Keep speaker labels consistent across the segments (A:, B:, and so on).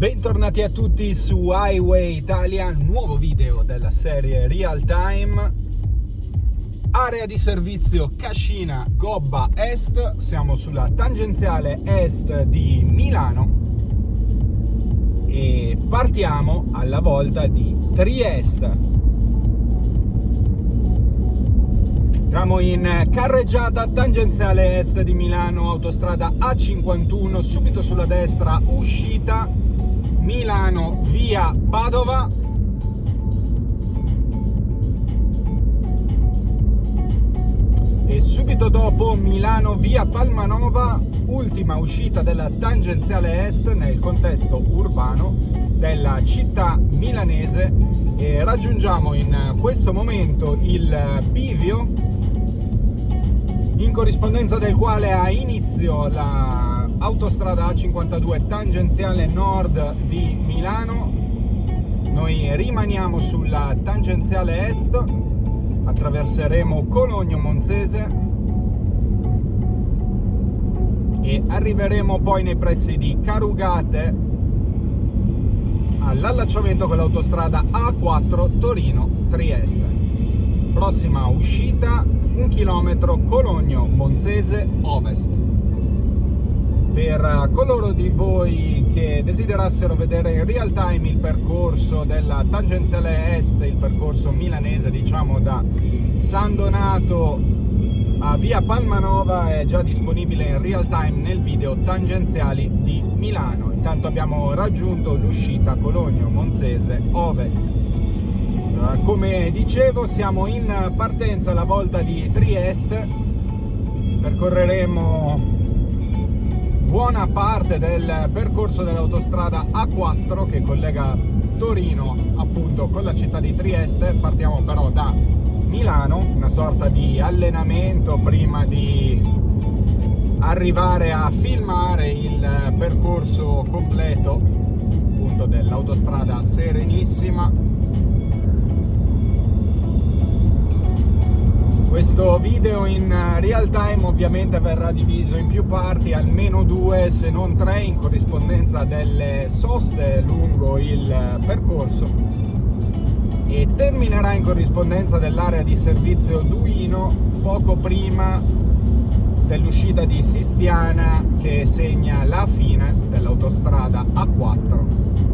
A: Bentornati a tutti su Highway Italia, nuovo video della serie Real Time. Area di servizio Cascina Gobba Est, siamo sulla tangenziale est di Milano e partiamo alla volta di Trieste. Siamo in carreggiata tangenziale est di Milano, autostrada A51, subito sulla destra uscita Milano via Padova. E subito dopo Milano via Palmanova, ultima uscita della tangenziale est nel contesto urbano della città milanese, e raggiungiamo in questo momento il bivio in corrispondenza del quale ha inizio la autostrada A52 tangenziale nord di Milano. Noi rimaniamo sulla tangenziale est, attraverseremo Cologno Monzese e arriveremo poi nei pressi di Carugate all'allacciamento con l'autostrada A4 Torino-Trieste. Prossima uscita 1 chilometro Cologno Monzese Ovest. Per coloro di voi che desiderassero vedere in real time il percorso della tangenziale est, il percorso milanese, diciamo da San Donato a via Palmanova, è già disponibile in real time nel video tangenziali di Milano. Intanto abbiamo raggiunto l'uscita Cologno Monzese Ovest. Come dicevo, siamo in partenza alla volta di Trieste. Percorreremo buona parte del percorso dell'autostrada A4 che collega Torino appunto con la città di Trieste. Partiamo però da Milano, una sorta di allenamento prima di arrivare a filmare il percorso completo appunto dell'autostrada Serenissima. Questo video in real time ovviamente verrà diviso in più parti, almeno 2 se non 3, in corrispondenza delle soste lungo il percorso, e terminerà in corrispondenza dell'area di servizio Duino poco prima dell'uscita di Sistiana, che segna la fine dell'autostrada A4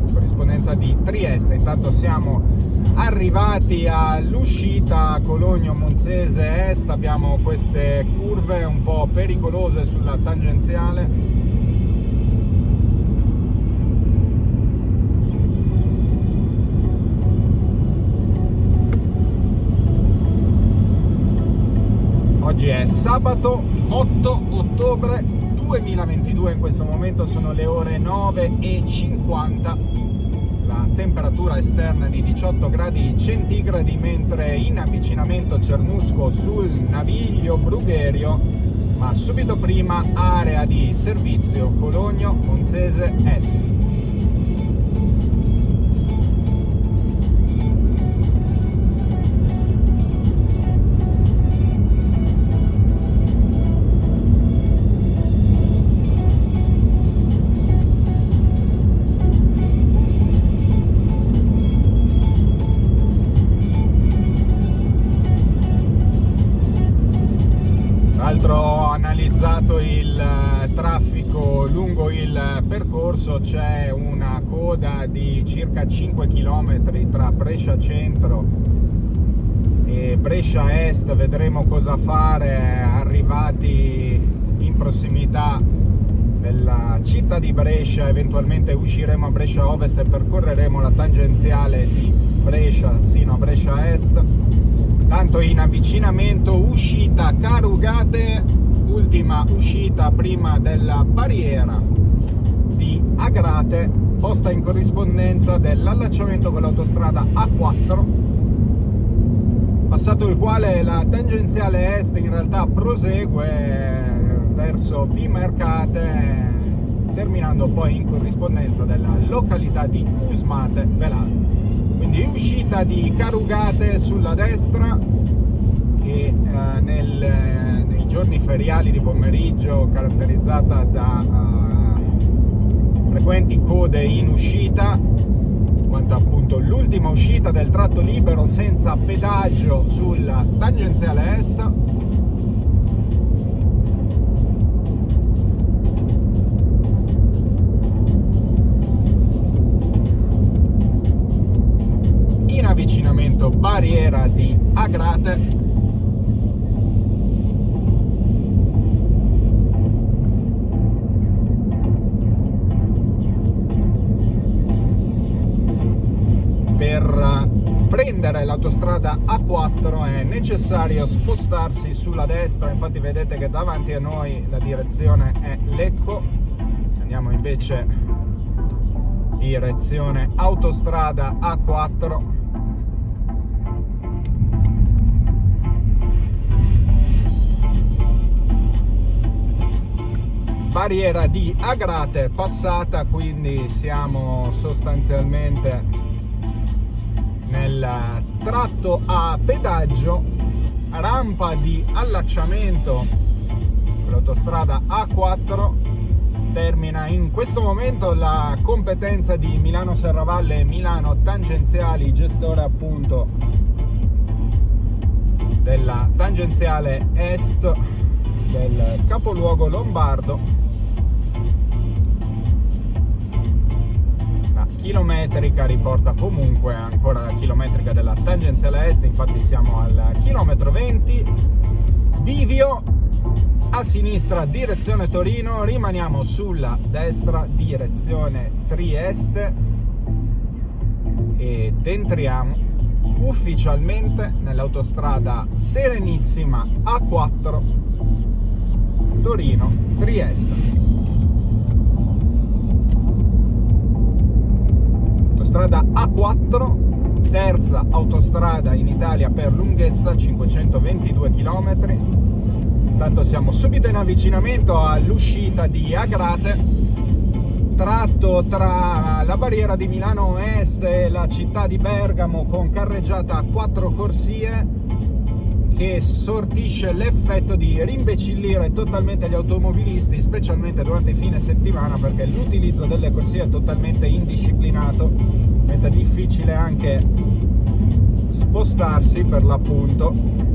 A: in corrispondenza di Trieste. Intanto siamo arrivati all'uscita Cologno Monzese Est, abbiamo queste curve un po' pericolose sulla tangenziale. Oggi è sabato 8 ottobre 2022, in questo momento sono le ore 9:50. La temperatura esterna di 18 gradi centigradi, mentre in avvicinamento Cernusco sul Naviglio Brugherio, ma subito prima area di servizio Cologno Monzese Est. Ho analizzato il traffico lungo il percorso, c'è una coda di circa 5 km tra Brescia Centro e Brescia Est. Vedremo cosa fare arrivati in prossimità della città di Brescia. Eventualmente usciremo a Brescia Ovest e percorreremo la tangenziale di Brescia sino a Brescia Est. Tanto in avvicinamento uscita Carugate, ultima uscita prima della barriera di Agrate, posta in corrispondenza dell'allacciamento con l'autostrada A4, passato il quale la tangenziale est in realtà prosegue verso Vimercate, terminando poi in corrispondenza della località di Usmate Velate. Quindi uscita di Carugate sulla destra, che nei giorni feriali di pomeriggio caratterizzata da frequenti code in uscita, quanto appunto l'ultima uscita del tratto libero senza pedaggio sul tangenziale est. In avvicinamento barriera di Agrate. Per prendere l'autostrada A4 è necessario spostarsi sulla destra, infatti vedete che davanti a noi la direzione è Lecco. Andiamo invece direzione autostrada A4. Barriera di Agrate passata, quindi siamo sostanzialmente nel tratto a pedaggio, rampa di allacciamento con l'autostrada A4. Termina in questo momento la competenza di Milano Serravalle e Milano Tangenziali, gestore appunto della tangenziale est del capoluogo lombardo. Chilometrica riporta comunque ancora la chilometrica della tangenziale est, infatti siamo al chilometro 20. Bivio a sinistra direzione Torino, rimaniamo sulla destra direzione Trieste ed entriamo ufficialmente nell'autostrada serenissima A4 Torino-Trieste. Autostrada A4, terza autostrada in Italia per lunghezza, 522 km. Intanto siamo subito in avvicinamento all'uscita di Agrate, tratto tra la barriera di Milano Est e la città di Bergamo, con carreggiata a 4 corsie che sortisce l'effetto di rimbecillire totalmente gli automobilisti, specialmente durante i fine settimana, perché l'utilizzo delle corsie è totalmente indisciplinato, diventa difficile anche spostarsi per l'appunto.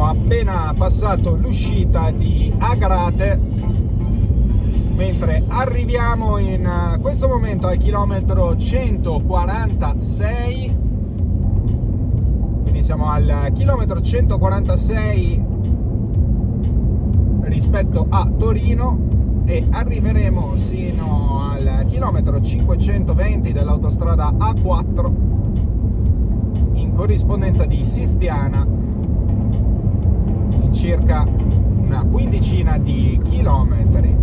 A: Appena passato l'uscita di Agrate, mentre arriviamo in questo momento al chilometro 146, quindi siamo al chilometro 146 rispetto a Torino e arriveremo sino al chilometro 520 dell'autostrada A4 in corrispondenza di Sistiana, circa una quindicina di chilometri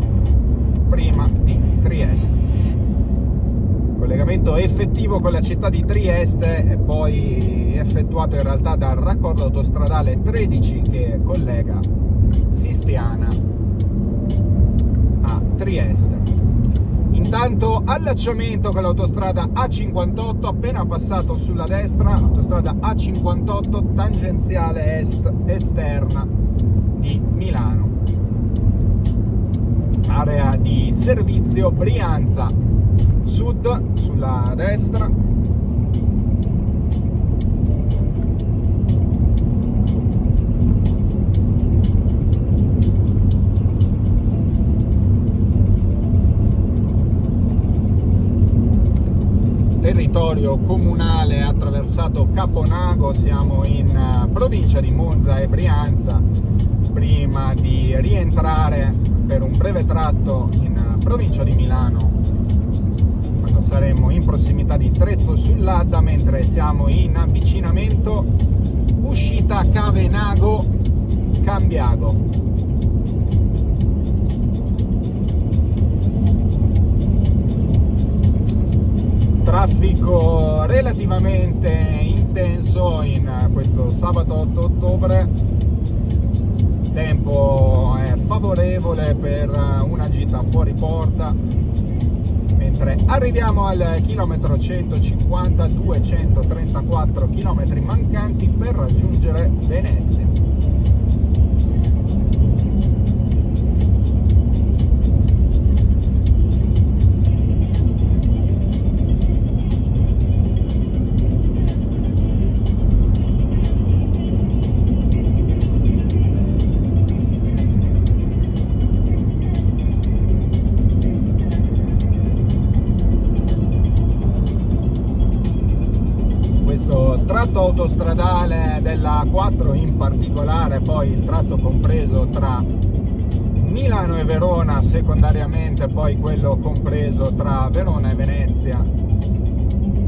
A: prima di Trieste. Il collegamento effettivo con la città di Trieste è poi effettuato in realtà dal raccordo autostradale 13 che collega Sistiana a Trieste. Intanto allacciamento con l'autostrada A58, appena passato sulla destra, autostrada A58 tangenziale est esterna di Milano. Area di servizio Brianza Sud sulla destra. Territorio comunale attraversato Caponago, siamo in provincia di Monza e Brianza, prima di rientrare per un breve tratto in provincia di Milano, quando saremo in prossimità di Trezzo sull'Adda, mentre siamo in avvicinamento uscita Cavenago Cambiago. Traffico relativamente intenso in questo sabato 8 ottobre, il tempo è favorevole favorevole per una gita fuori porta, mentre arriviamo al chilometro 150, 234 km mancanti per raggiungere Venezia. Tratto autostradale della A4, in particolare poi il tratto compreso tra Milano e Verona, secondariamente poi quello compreso tra Verona e Venezia,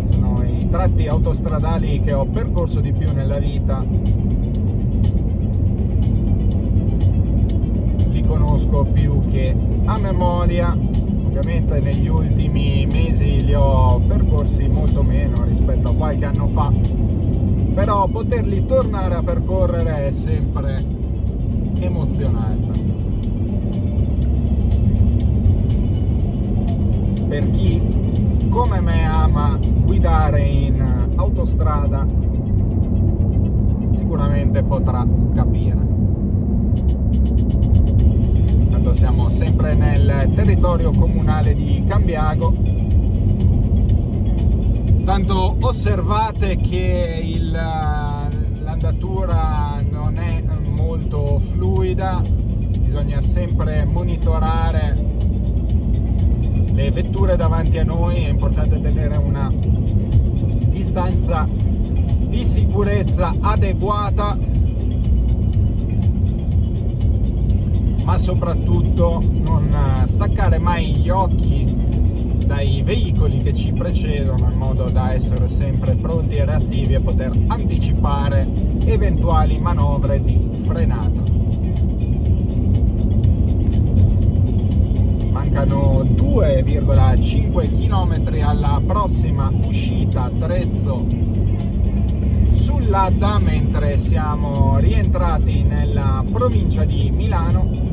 A: sono i tratti autostradali che ho percorso di più nella vita. Li conosco più che a memoria. Ovviamente negli ultimi mesi li ho percorsi molto meno rispetto a qualche anno fa, però poterli tornare a percorrere è sempre emozionante. Per chi come me ama guidare in autostrada sicuramente potrà capire. Siamo sempre nel territorio comunale di Cambiago. Tanto osservate che l'andatura non è molto fluida, bisogna sempre monitorare le vetture davanti a noi, è importante tenere una distanza di sicurezza adeguata, ma soprattutto non staccare mai gli occhi dai veicoli che ci precedono, in modo da essere sempre pronti e reattivi e poter anticipare eventuali manovre di frenata. Mancano 2,5 km alla prossima uscita Trezzo sull'Adda, mentre siamo rientrati nella provincia di Milano,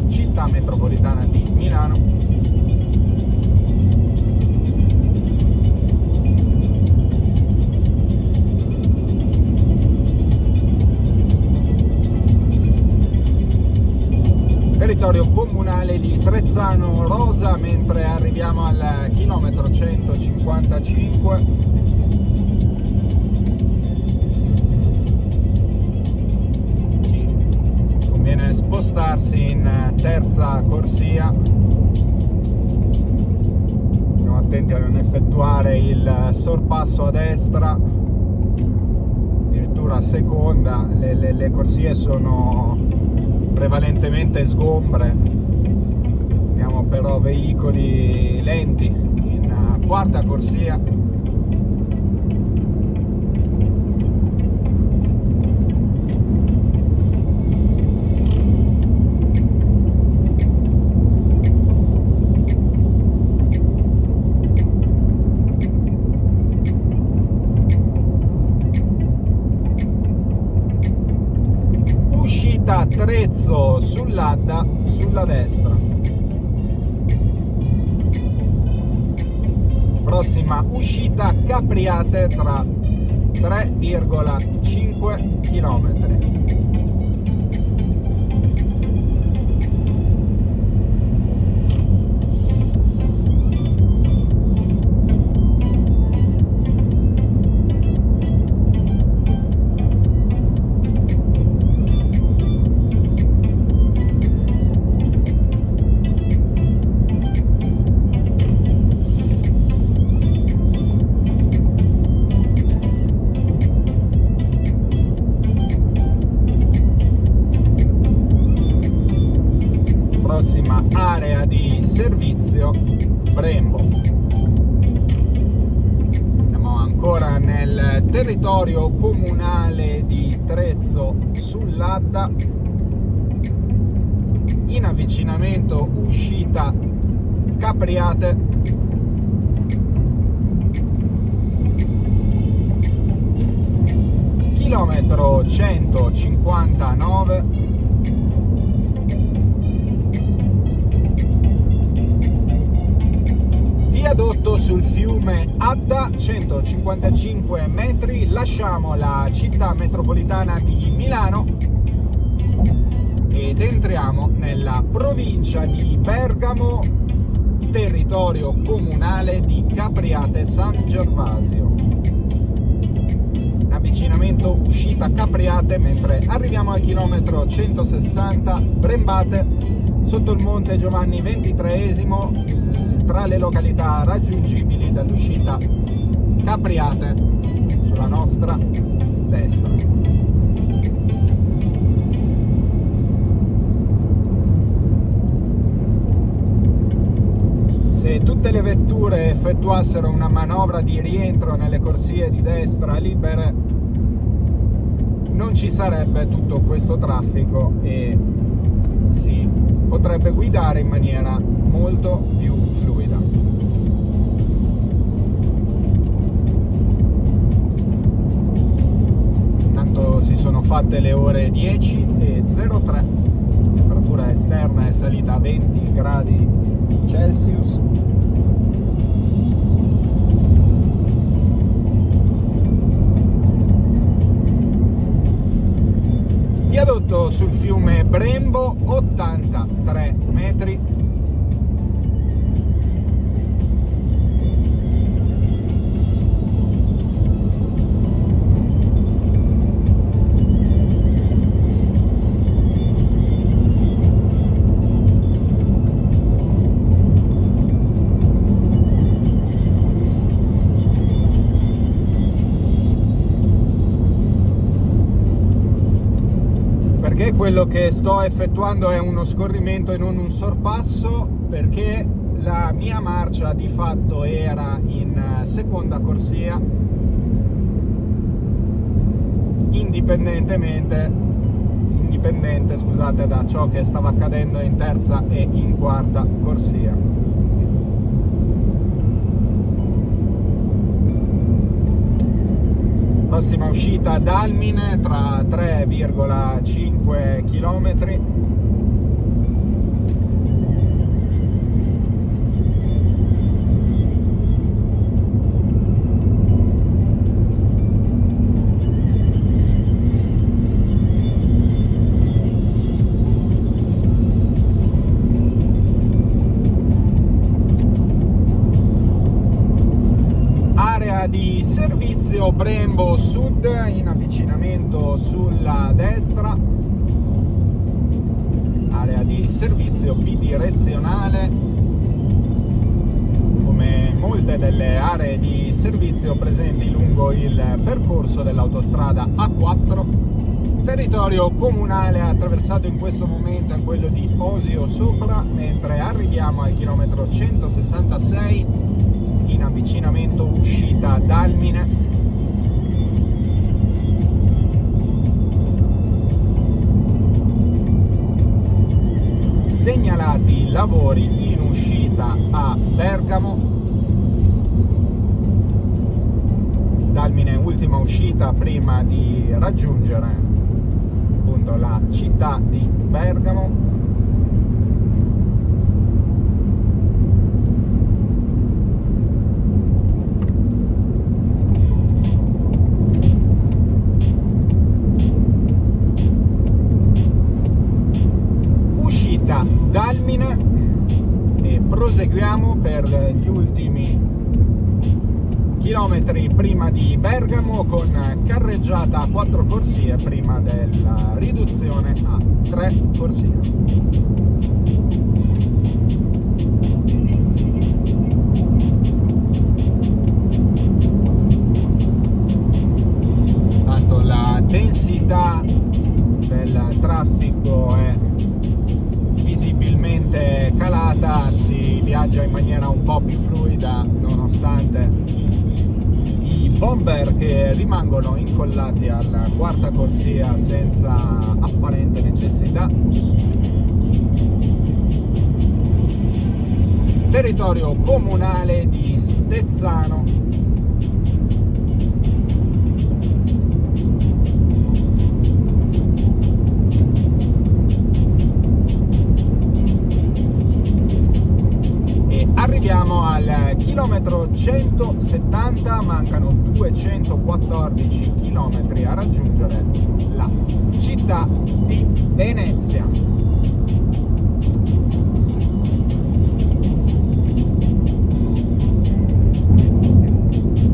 A: città metropolitana di Milano. Territorio comunale di Trezzano Rosa, mentre arriviamo al chilometro 155. Spostarsi in terza corsia, stiamo attenti a non effettuare il sorpasso a destra, addirittura a seconda. Le corsie sono prevalentemente sgombre, abbiamo però veicoli lenti in quarta corsia. Trezzo sull'Adda sulla destra. Prossima uscita Capriate tra 3,5 km. Area di servizio Brembo. Siamo ancora nel territorio comunale di Trezzo sull'Adda, in avvicinamento uscita Capriate. Chilometro 159. uscita, 155 metri, lasciamo la città metropolitana di Milano ed entriamo nella provincia di Bergamo, territorio comunale di Capriate San Gervasio. Avvicinamento uscita Capriate, mentre arriviamo al chilometro 160 Brembate, sotto il monte Giovanni XXIII, tra le località raggiungibili dall'uscita Capriate sulla nostra destra. Se tutte le vetture effettuassero una manovra di rientro nelle corsie di destra libere, non ci sarebbe tutto questo traffico e si potrebbe guidare in maniera molto più fluida. Intanto si sono fatte le ore 10:03, temperatura esterna è salita a 20 gradi Celsius. Viadotto sul fiume Brembo, 83 metri. Quello che sto effettuando è uno scorrimento e non un sorpasso, perché la mia marcia di fatto era in seconda corsia, indipendente da ciò che stava accadendo in terza e in quarta corsia. Prossima uscita Dalmine, tra 3,5 km. Di servizio Brembo Sud, in avvicinamento sulla destra, area di servizio bidirezionale, come molte delle aree di servizio presenti lungo il percorso dell'autostrada A4. Territorio comunale attraversato in questo momento è quello di Osio Sopra, mentre arriviamo al chilometro 166 in avvicinamento uscita Dalmine. Segnalati lavori in uscita a Bergamo. Dalmine ultima uscita prima di raggiungere appunto la città di Bergamo. Dalmine e proseguiamo per gli ultimi chilometri prima di Bergamo, con carreggiata a 4 corsie prima della riduzione a 3 corsie. Tanto la densità del traffico è visibilmente calata, si viaggia in maniera un po' più fluida nonostante i bomber che rimangono incollati alla quarta corsia senza apparente necessità. Territorio comunale di Stezzano. Arriviamo al chilometro 170, 14 km a raggiungere la città di Venezia.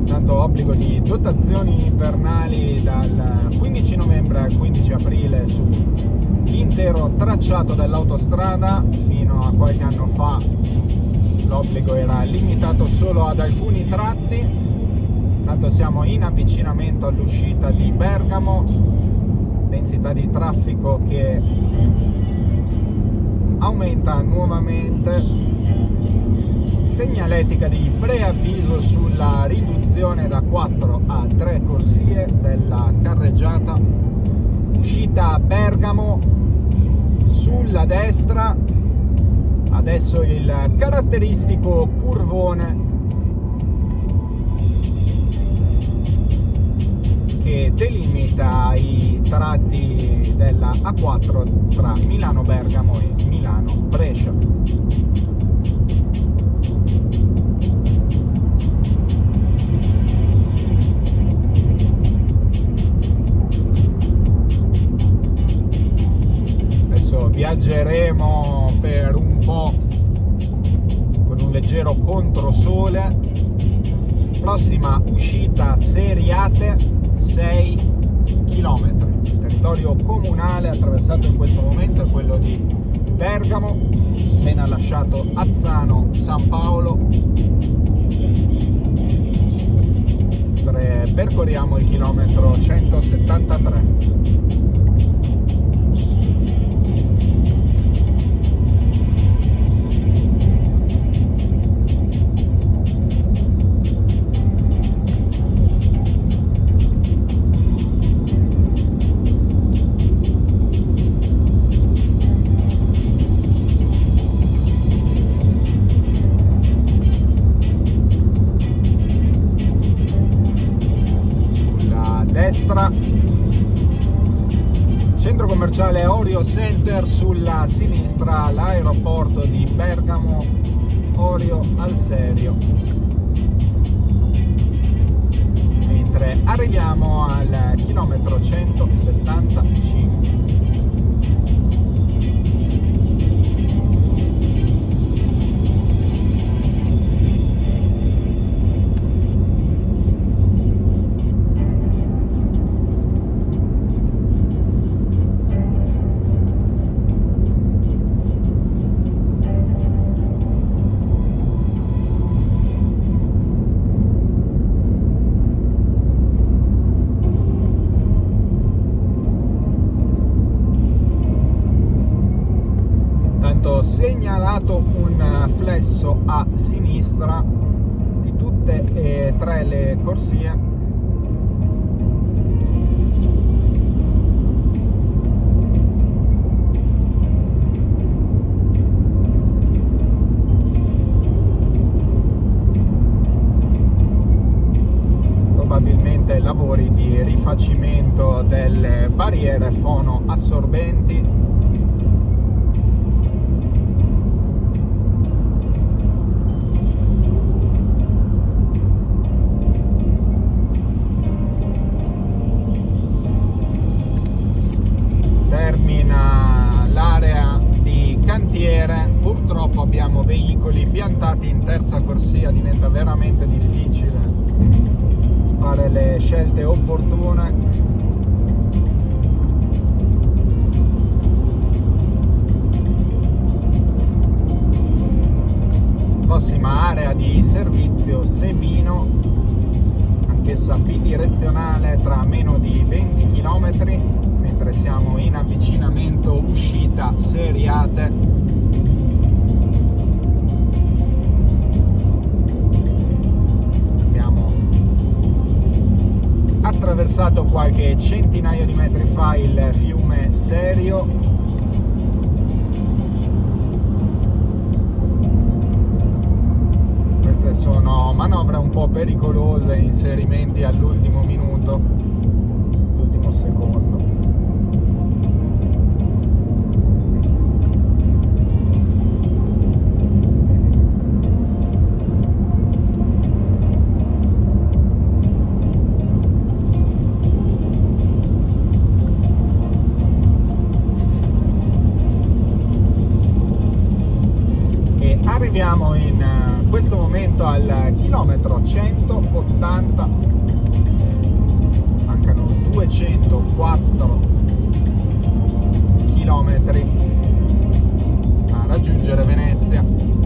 A: Tanto obbligo di dotazioni invernali dal 15 novembre al 15 aprile sull'intero tracciato dell'autostrada. Fino a qualche anno fa l'obbligo era limitato solo ad alcuni tratti. Tanto siamo in avvicinamento all'uscita di Bergamo, densità di traffico che aumenta nuovamente, segnaletica di preavviso sulla riduzione da 4 a 3 corsie della carreggiata. Uscita a Bergamo sulla destra, adesso il caratteristico curvone che delimita i tratti della A4 tra Milano Bergamo e Milano Brescia. Adesso viaggeremo per un po' con un leggero controsole. Prossima uscita Seriate, 6 km. Il territorio comunale attraversato in questo momento è quello di Bergamo, appena lasciato Azzano San Paolo. Percorriamo il chilometro 173. Centro commerciale Orio Center, sulla sinistra l'aeroporto di Bergamo Orio al Serio, mentre arriviamo al chilometro 175. Segnalato un flesso a sinistra di tutte e tre le corsie. Probabilmente lavori di rifacimento delle barriere fonoassorbenti. Termina l'area di cantiere, purtroppo abbiamo veicoli piantati in terza corsia, diventa veramente difficile fare le scelte opportune. Prossima area di servizio Sebino, anch'essa bidirezionale tra meno di 20 km, mentre siamo in avvicinamento uscita Seriate. Abbiamo attraversato qualche centinaio di metri fa il fiume Serio. Queste sono manovre un po' pericolose, inserimenti all'ultimo minuto, l'ultimo secondo. giunto al chilometro 180, mancano 204 chilometri a raggiungere Venezia.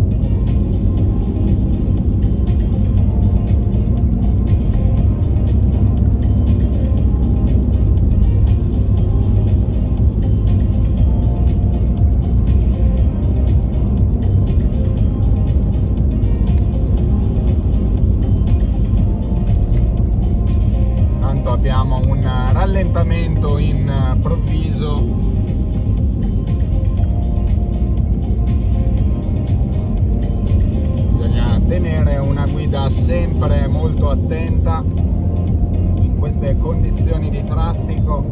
A: Abbiamo un rallentamento improvviso, bisogna tenere una guida sempre molto attenta in queste condizioni di traffico.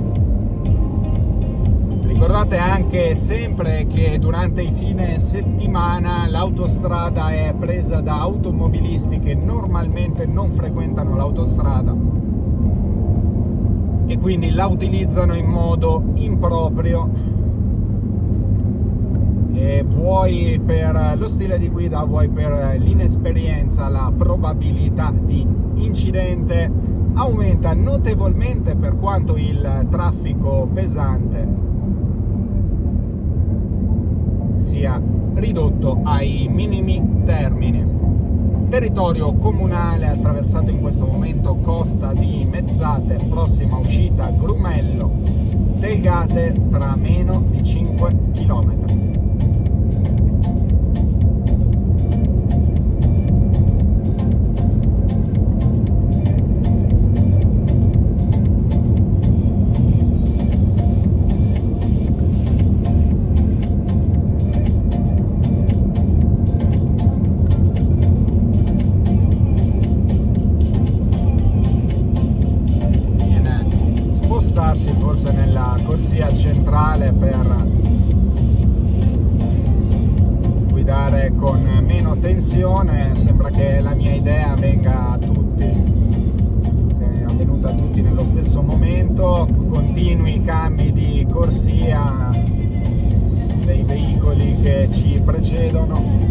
A: Ricordate anche sempre che durante i fine settimana l'autostrada è presa da automobilisti che normalmente non frequentano l'autostrada e quindi la utilizzano in modo improprio, e vuoi per lo stile di guida, vuoi per l'inesperienza, la probabilità di incidente aumenta notevolmente per quanto il traffico pesante sia ridotto ai minimi termini. Territorio comunale attraversato in questo momento Costa di Mezzate, prossima uscita Grumello Delgate tra meno di 5 km. Forse nella corsia centrale per guidare con meno tensione. Sembra che la mia idea venga a tutti, sia avvenuta a tutti nello stesso momento, continui cambi di corsia dei veicoli che ci precedono.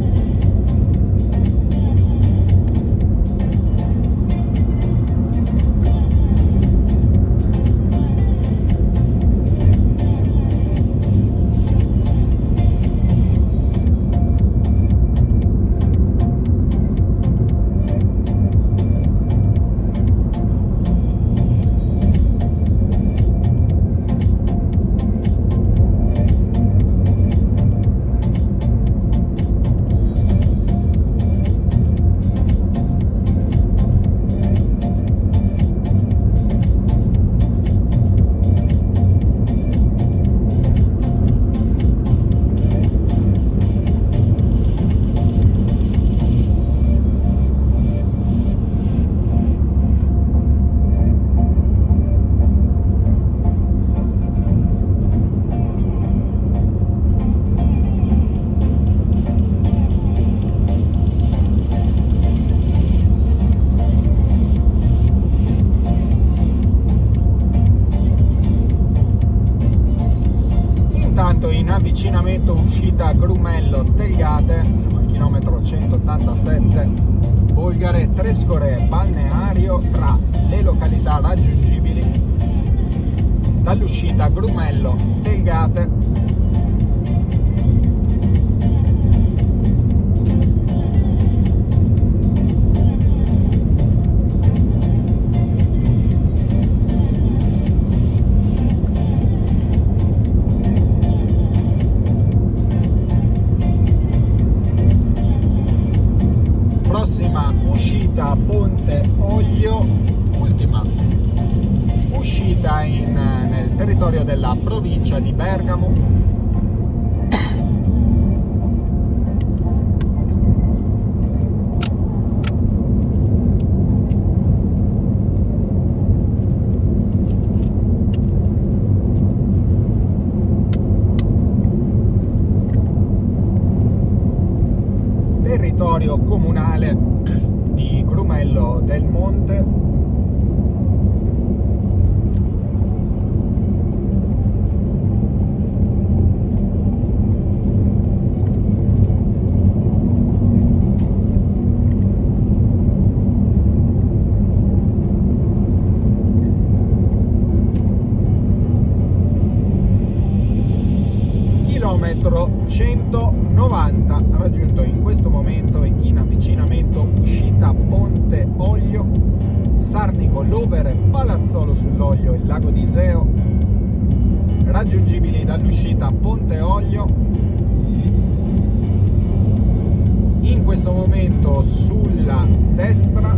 A: In avvicinamento uscita Grumello Telgate, siamo al chilometro 187, Bolgare Trescore Balneario tra le località raggiungibili dall'uscita Grumello Telgate. Prossima uscita Ponte Oglio, ultima uscita nel territorio della provincia di Bergamo. Territorio comunale di Grumello del Monte. chilometro 190, raggiunto in questo momento in avvicinamento uscita Ponte Olio, Sarnico, Lovere, Palazzolo sull'Olio e Lago d'Iseo, raggiungibili dall'uscita Ponte Olio. In questo momento sulla destra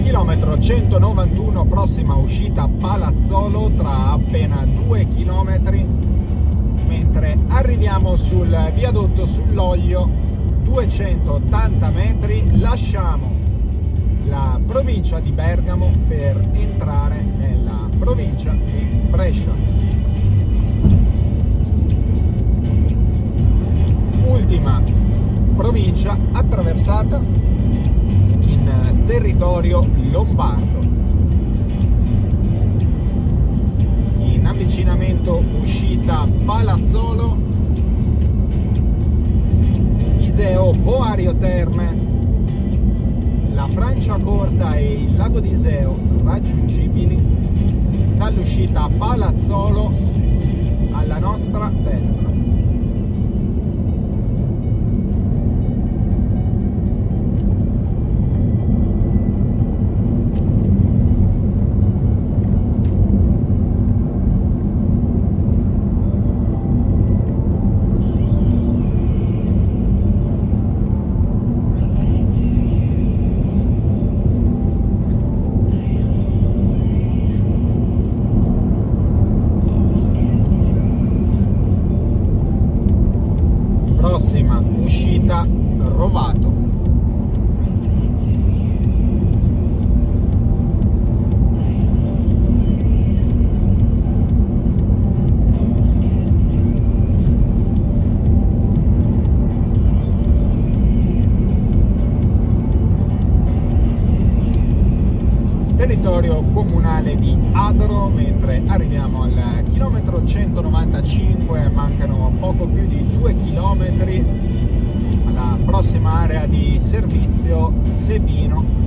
A: chilometro 191, prossima uscita Palazzolo tra appena 2 km, mentre arriviamo sul viadotto sull'Olio 280 metri, lasciamo la provincia di Bergamo per entrare nella provincia di Brescia. Ultima provincia attraversata in territorio lombardo. In avvicinamento uscita Palazzolo, Iseo, Boario Terme, la Franciacorta e il Lago d'Iseo raggiungibili dall'uscita Palazzolo alla nostra destra. Prossima uscita Rovato. Territorio comunale di Adro, mentre arriviamo al chilometro 195, mancano poco più di 2 km alla prossima area di servizio Sebino.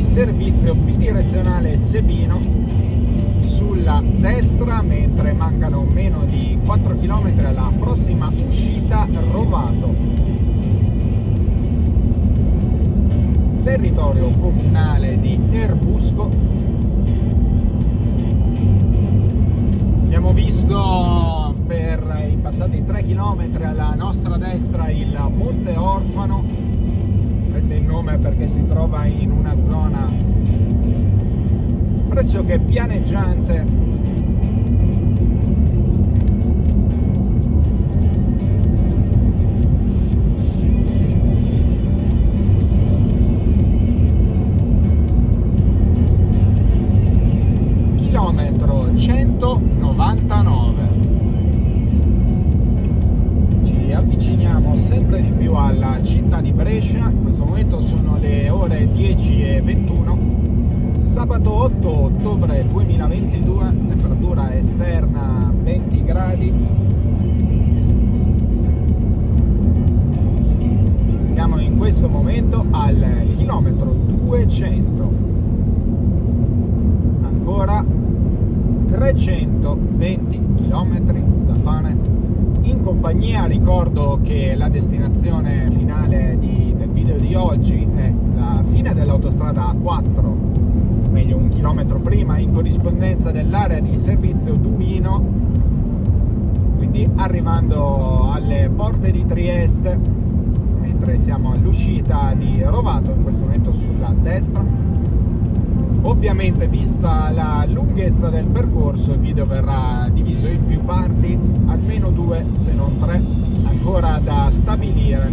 A: Servizio bidirezionale Sebino sulla destra, mentre mancano meno di 4 km alla prossima uscita Rovato. Territorio comunale di Erbusco. Abbiamo visto per i passati 3 km alla nostra destra il Monte Orfano, prende il nome perché si trova in una zona pressoché pianeggiante. Chilometro 199. Ci avviciniamo sempre di più alla città di Brescia. In questo momento sono le ore 10:21, sabato 8 ottobre 2022, temperatura esterna 20 gradi. Siamo in questo momento al chilometro 200, ancora 320 km da fare in compagnia. Ricordo che la destinazione finale del video di oggi è la fine dell'autostrada A4, meglio 1 chilometro prima, in corrispondenza dell'area di servizio Duino, quindi arrivando alle porte di Trieste, mentre siamo all'uscita di Rovato, in questo momento sulla destra. Ovviamente, vista la lunghezza del percorso, il video verrà diviso in più parti, almeno 2 se non 3, ancora da stabilire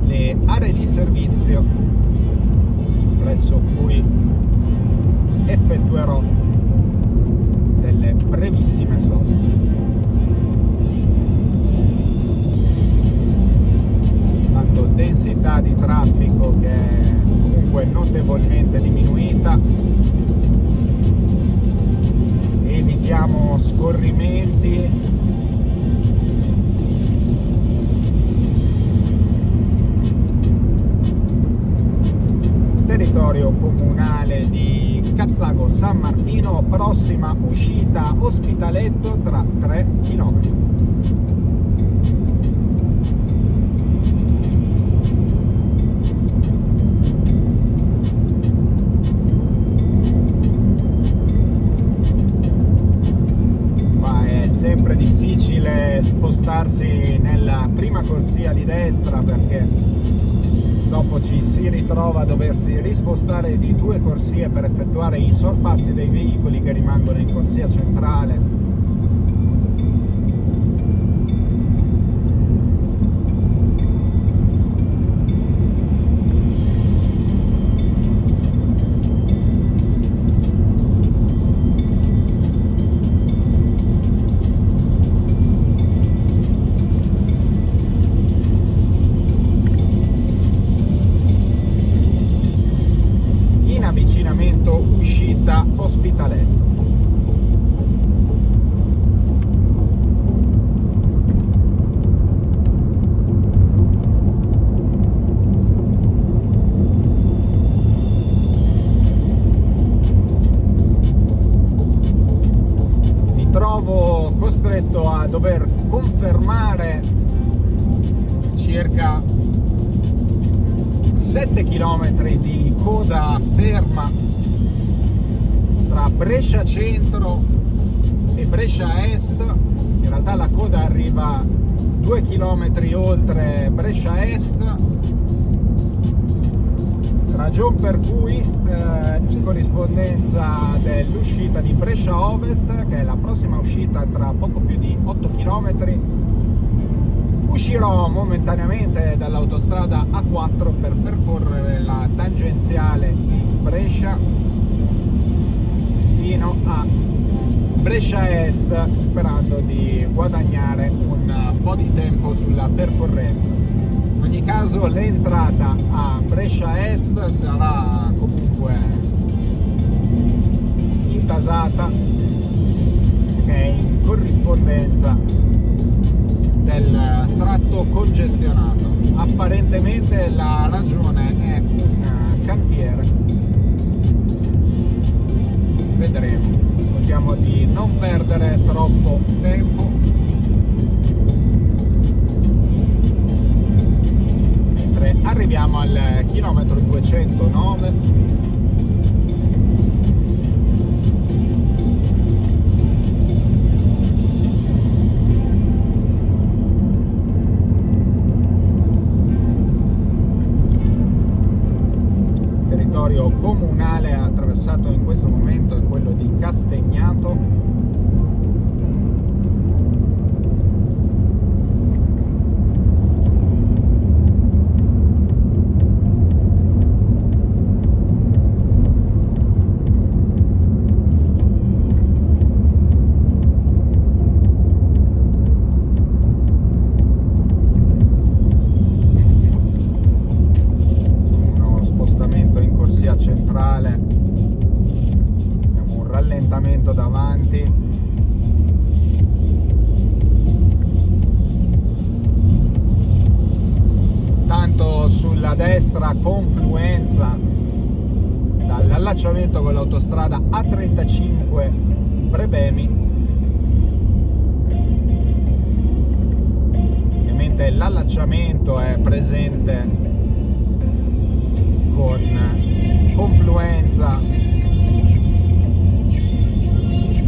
A: le aree di servizio presso cui effettuerò delle brevissime soste. Tanto densità di traffico che è comunque notevolmente diminuita, evitiamo scorrimenti, territorio comunale di Cazzago San Martino, prossima uscita Ospitaletto tra 3 km. Sempre difficile spostarsi nella prima corsia di destra, perché dopo ci si ritrova a doversi rispostare di 2 corsie per effettuare i sorpassi dei veicoli che rimangono in corsia centrale. Uscita Ospitaletto. Mi trovo costretto a dover confermare circa 7 km di coda ferma tra Brescia Centro e Brescia Est. In realtà la coda arriva 2 km oltre Brescia Est, ragion per cui in corrispondenza dell'uscita di Brescia Ovest, che è la prossima uscita tra poco più di 8 km, uscirò momentaneamente dall'autostrada A4 per percorrere la tangenziale di Brescia fino a Brescia Est, sperando di guadagnare un po' di tempo sulla percorrenza. In ogni caso l'entrata a Brescia Est sarà comunque intasata, che è in corrispondenza del tratto congestionato. Apparentemente la ragione è un cantiere. Vedremo, contiamo di non perdere troppo tempo, mentre arriviamo al chilometro 209. Territorio comunale attraversato in questo momento è quello di Castagnato. Centrale, abbiamo un rallentamento davanti, tanto sulla destra confluenza dall'allacciamento con l'autostrada A35 Brebemi, ovviamente l'allacciamento è presente con confluenza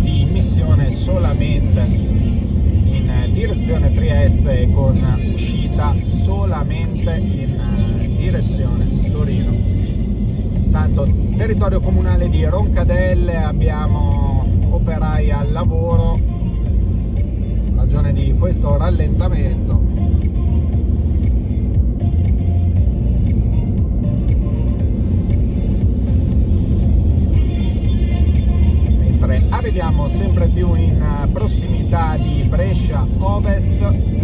A: di immissione solamente in direzione Trieste e con uscita solamente solamente in direzione Torino. Tanto territorio comunale di Roncadelle, abbiamo operai al lavoro, ragione di questo rallentamento. Mentre arriviamo sempre più in prossimità di Brescia Ovest,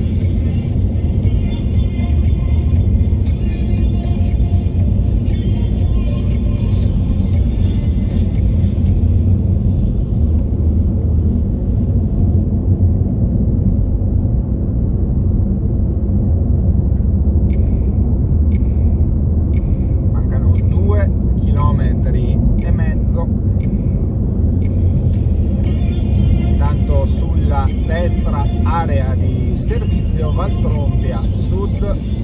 A: destra area di servizio Valtrompia Sud.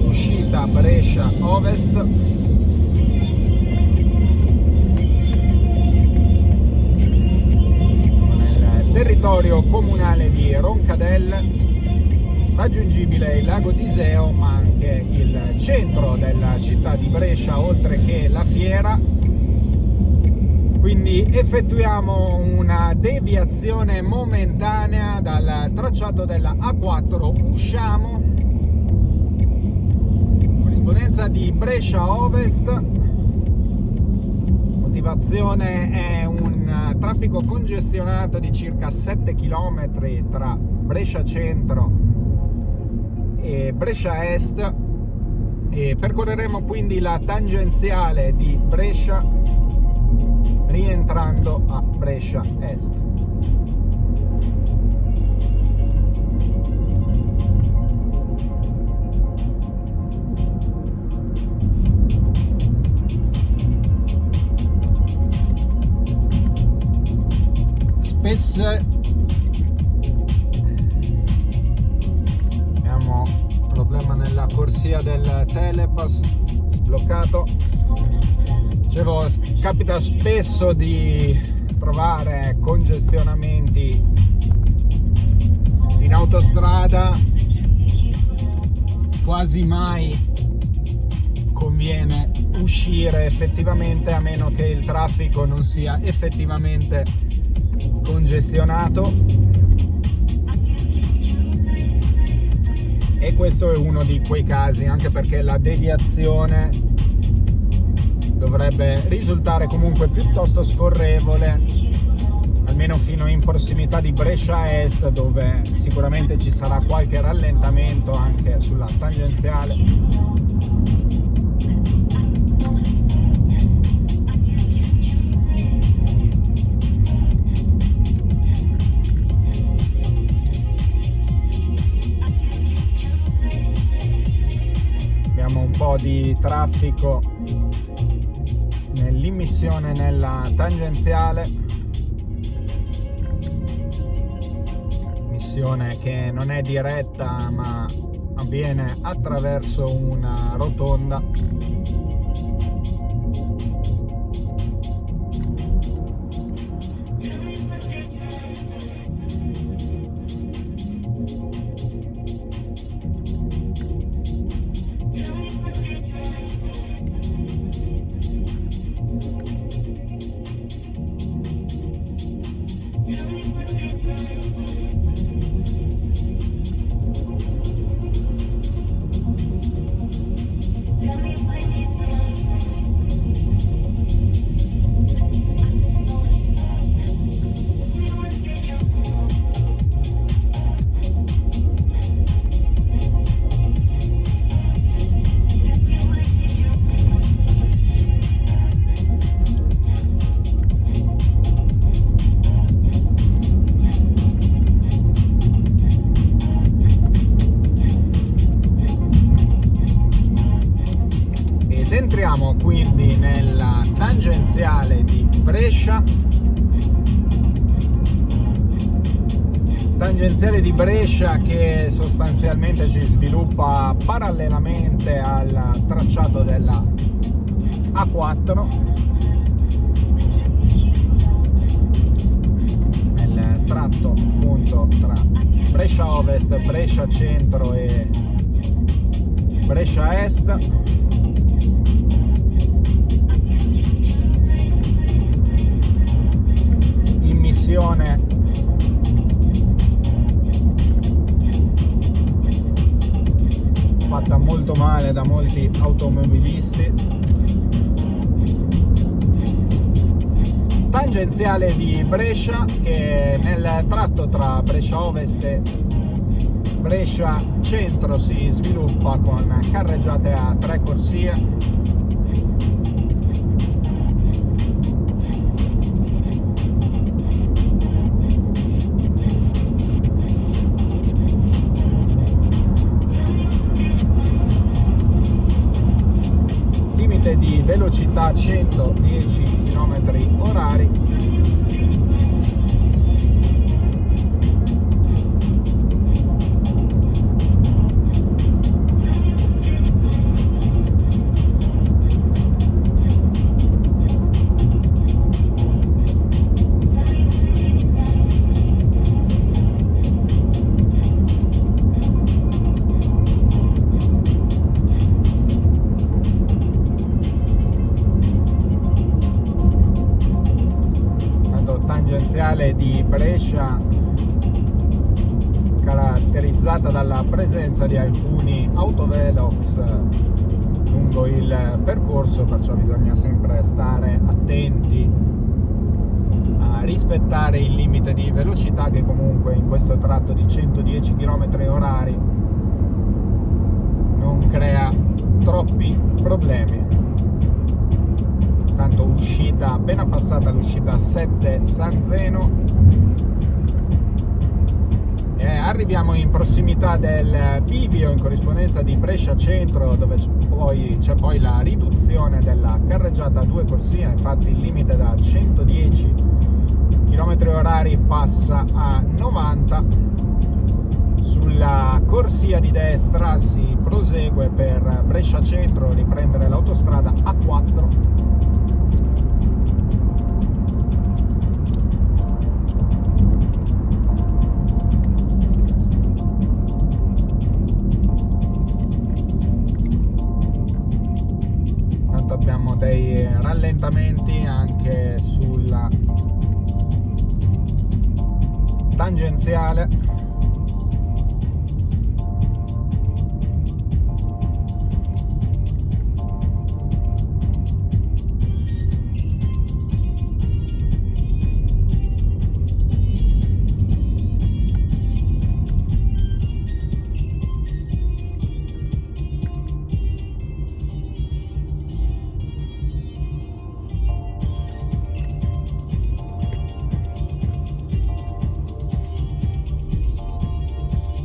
A: Uscita Brescia Ovest, nel territorio comunale di Roncadelle, raggiungibile il lago d'Iseo ma anche il centro della città di Brescia oltre che la fiera. Quindi effettuiamo una deviazione momentanea dal tracciato della A4, usciamo corrispondenza di Brescia Ovest. Motivazione è un traffico congestionato di circa 7 km tra Brescia Centro e Brescia Est, e percorreremo quindi la tangenziale di Brescia rientrando a Brescia Est. Abbiamo problema nella corsia del telepass, sbloccato. Dicevo, capita spesso di trovare congestionamenti in autostrada, quasi mai conviene uscire effettivamente a meno che il traffico non sia effettivamente congestionato, e questo è uno di quei casi, anche perché la deviazione dovrebbe risultare comunque piuttosto scorrevole, almeno fino in prossimità di Brescia Est, dove sicuramente ci sarà qualche rallentamento anche sulla tangenziale. Un po' di traffico nell'immissione nella tangenziale, missione che non è diretta ma avviene attraverso una rotonda. Brescia, tangenziale di Brescia che sostanzialmente si sviluppa parallelamente al tracciato della A4 nel tratto appunto tra Brescia Ovest, Brescia Centro e Brescia Est. Immissione fatta molto male da molti automobilisti. Tangenziale di Brescia che nel tratto tra Brescia Ovest e Brescia Centro si sviluppa con carreggiate a 3 corsie. Limite di velocità 110 km/h. Tangenziale di Brescia caratterizzata dalla presenza di alcuni autovelox lungo il percorso, perciò bisogna sempre stare attenti a rispettare il limite di velocità che comunque in questo tratto di 110 km/h non crea troppi problemi. Tanto uscita appena passata l'uscita 7 San Zeno e arriviamo in prossimità del bivio in corrispondenza di Brescia Centro, dove c'è poi la riduzione della carreggiata a 2 corsie. Infatti il limite da 110 km/h passa a 90. Sulla corsia di destra si prosegue per Brescia Centro, riprendere l'autostrada A4. Abbiamo dei rallentamenti anche sulla tangenziale.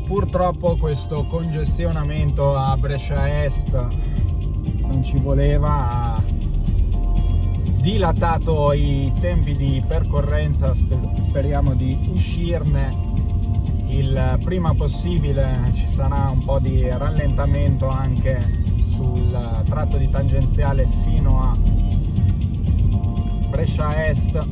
A: Purtroppo questo congestionamento a Brescia Est non ci voleva, ha dilatato i tempi di percorrenza. Speriamo di uscirne il prima possibile. Ci sarà un po' di rallentamento anche sul tratto di tangenziale sino a Brescia Est.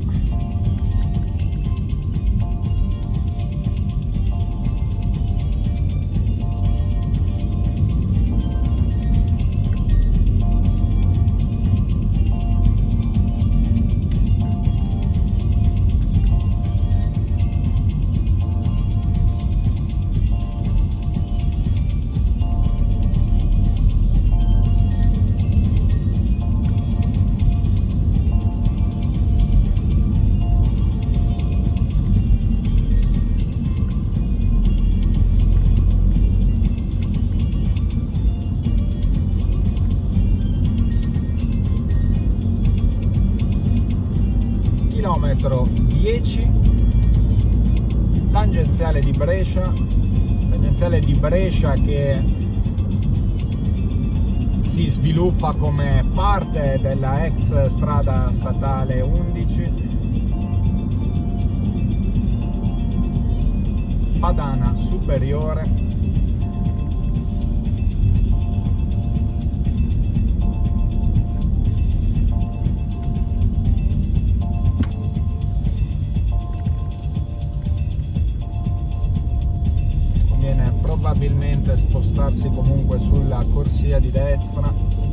A: Chilometro 10, tangenziale di Brescia che si sviluppa come parte della ex strada statale 11 Padana Superiore. Conviene probabilmente spostarsi comunque sulla corsia di destra.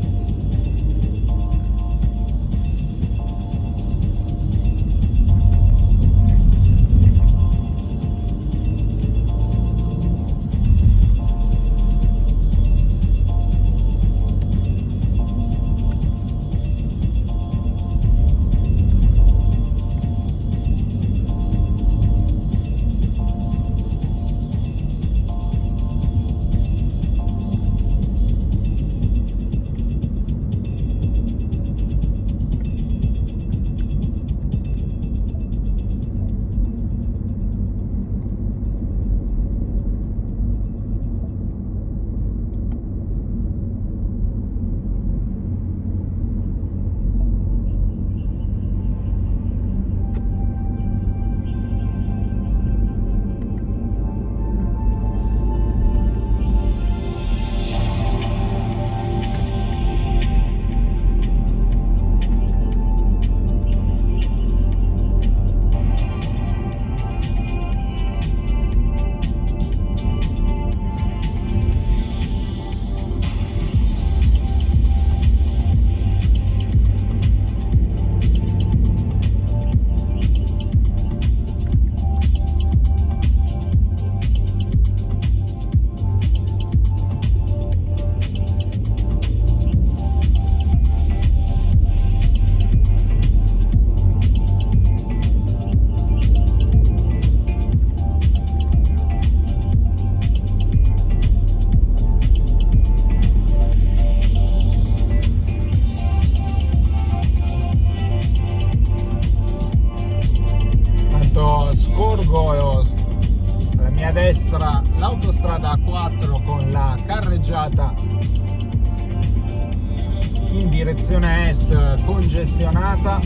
A: Scorgo alla mia destra l'autostrada A4 con la carreggiata in direzione est congestionata.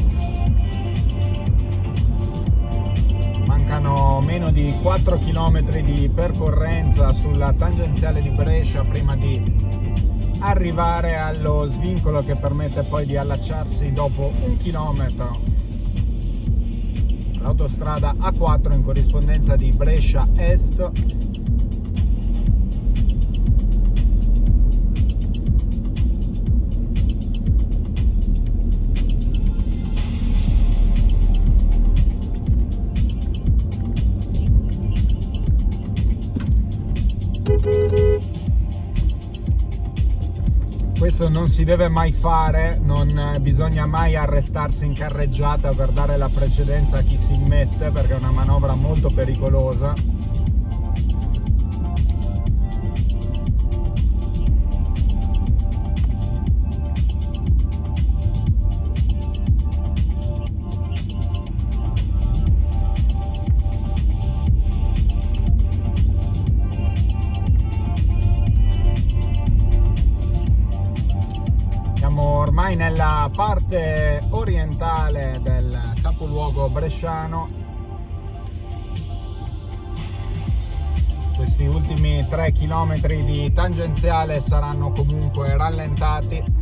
A: Mancano meno di 4 km di percorrenza sulla tangenziale di Brescia prima di arrivare allo svincolo che permette poi di allacciarsi dopo 1 chilometro l'autostrada A4 in corrispondenza di Brescia Est. Questo non si deve mai fare, non bisogna mai arrestarsi in carreggiata per dare la precedenza a chi si immette, perché è una manovra molto pericolosa. Ormai nella parte orientale del capoluogo bresciano. Questi ultimi 3 km di tangenziale saranno comunque rallentati.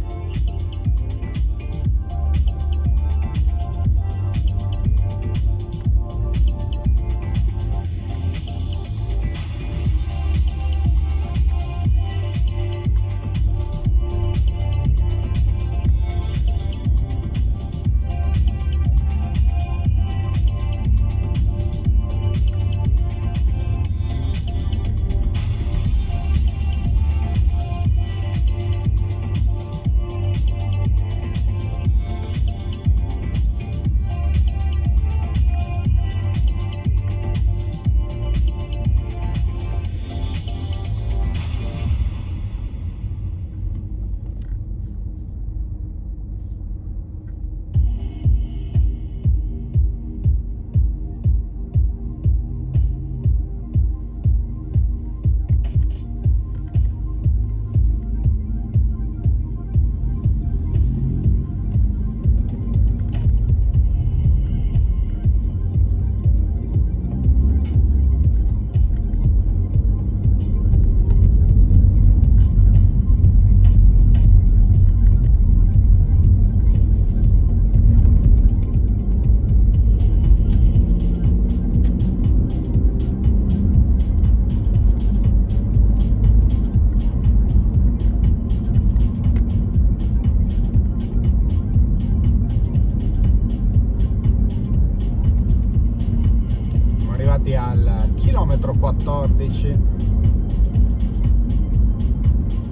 A: arrivati al chilometro 14,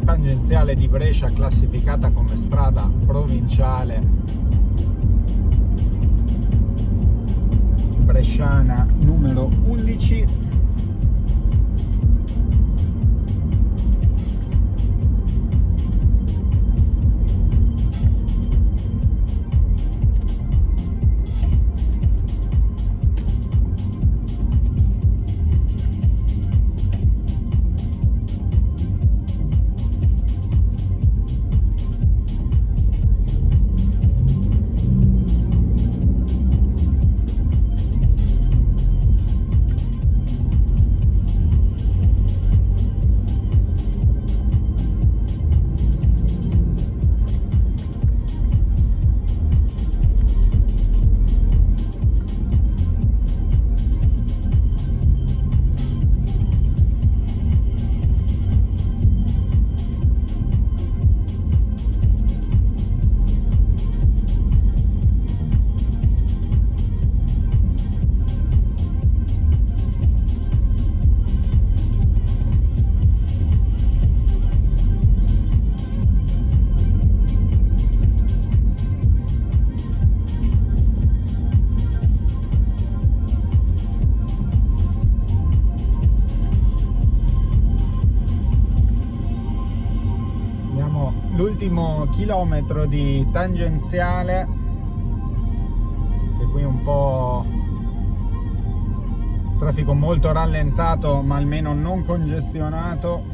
A: tangenziale di Brescia classificata come strada provinciale bresciana numero 11. L'ultimo chilometro di tangenziale, che qui è un po' traffico molto rallentato ma almeno non congestionato.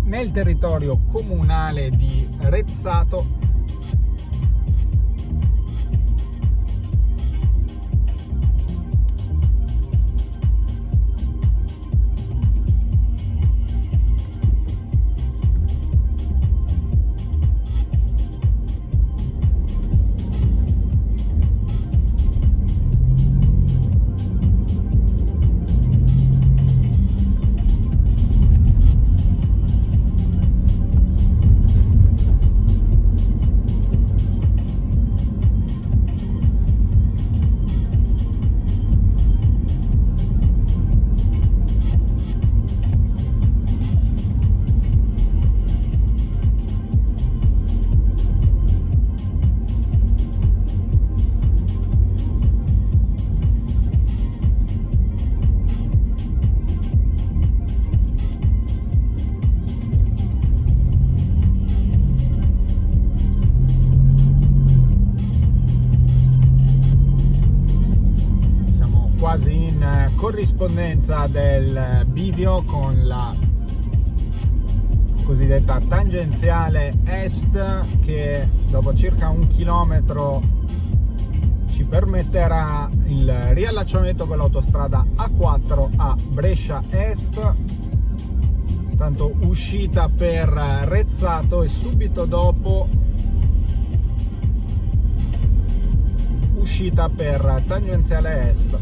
A: Nel territorio comunale di Rezzato. Quasi in corrispondenza del bivio con la cosiddetta tangenziale est, che dopo circa 1 chilometro ci permetterà il riallacciamento con l'autostrada A4 a Brescia Est, tanto uscita per Rezzato e subito dopo uscita per tangenziale est,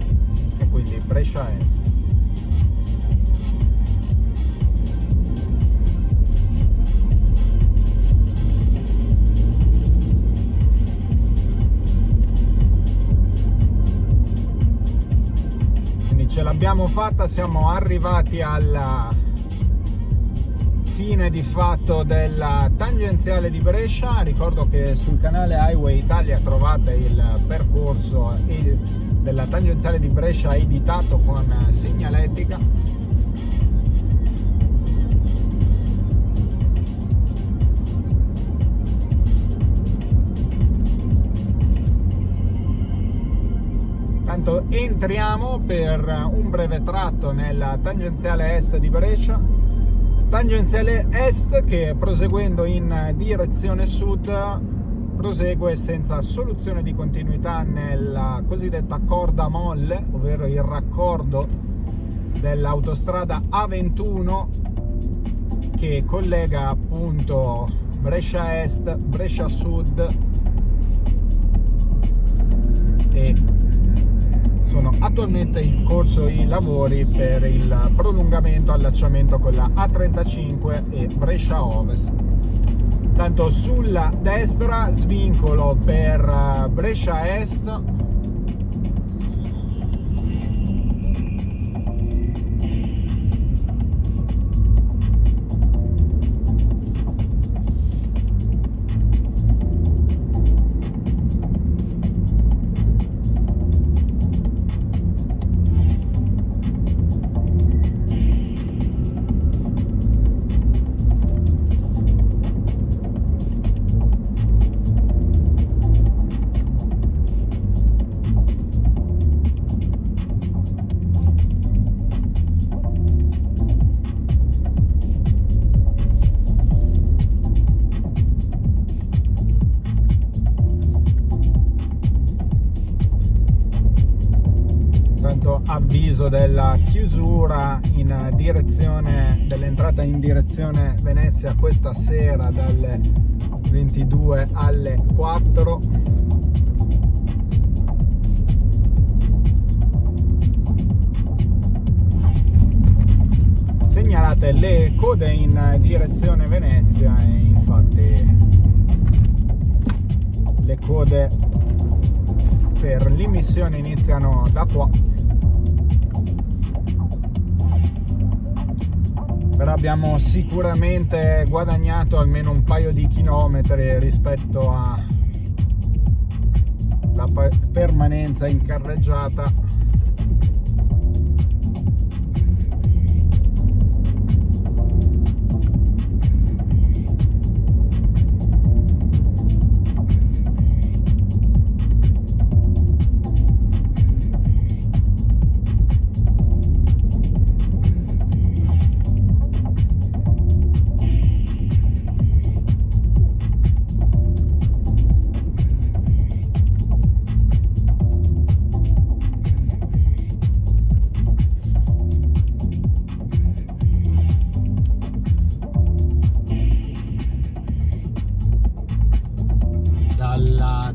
A: e quindi Brescia Est. Quindi ce l'abbiamo fatta, siamo arrivati alla fine di fatto della tangenziale di Brescia. Ricordo che sul canale Highway Italia trovate il percorso della tangenziale di Brescia editato con segnaletica. Tanto entriamo per un breve tratto nella tangenziale est di Brescia, tangenziale est che proseguendo in direzione sud prosegue senza soluzione di continuità nella cosiddetta corda molle, ovvero il raccordo dell'autostrada A21 che collega appunto Brescia Est, Brescia Sud, e sono attualmente in corso i lavori per il prolungamento allacciamento con la A35 e Brescia Ovest. Tanto sulla destra svincolo per Brescia Est, avviso della chiusura in direzione dell'entrata in direzione Venezia questa sera dalle 22 alle 4. Segnalate le code in direzione Venezia e infatti le code per l'immissione iniziano da qua. Però abbiamo sicuramente guadagnato almeno un paio di chilometri rispetto alla permanenza in carreggiata.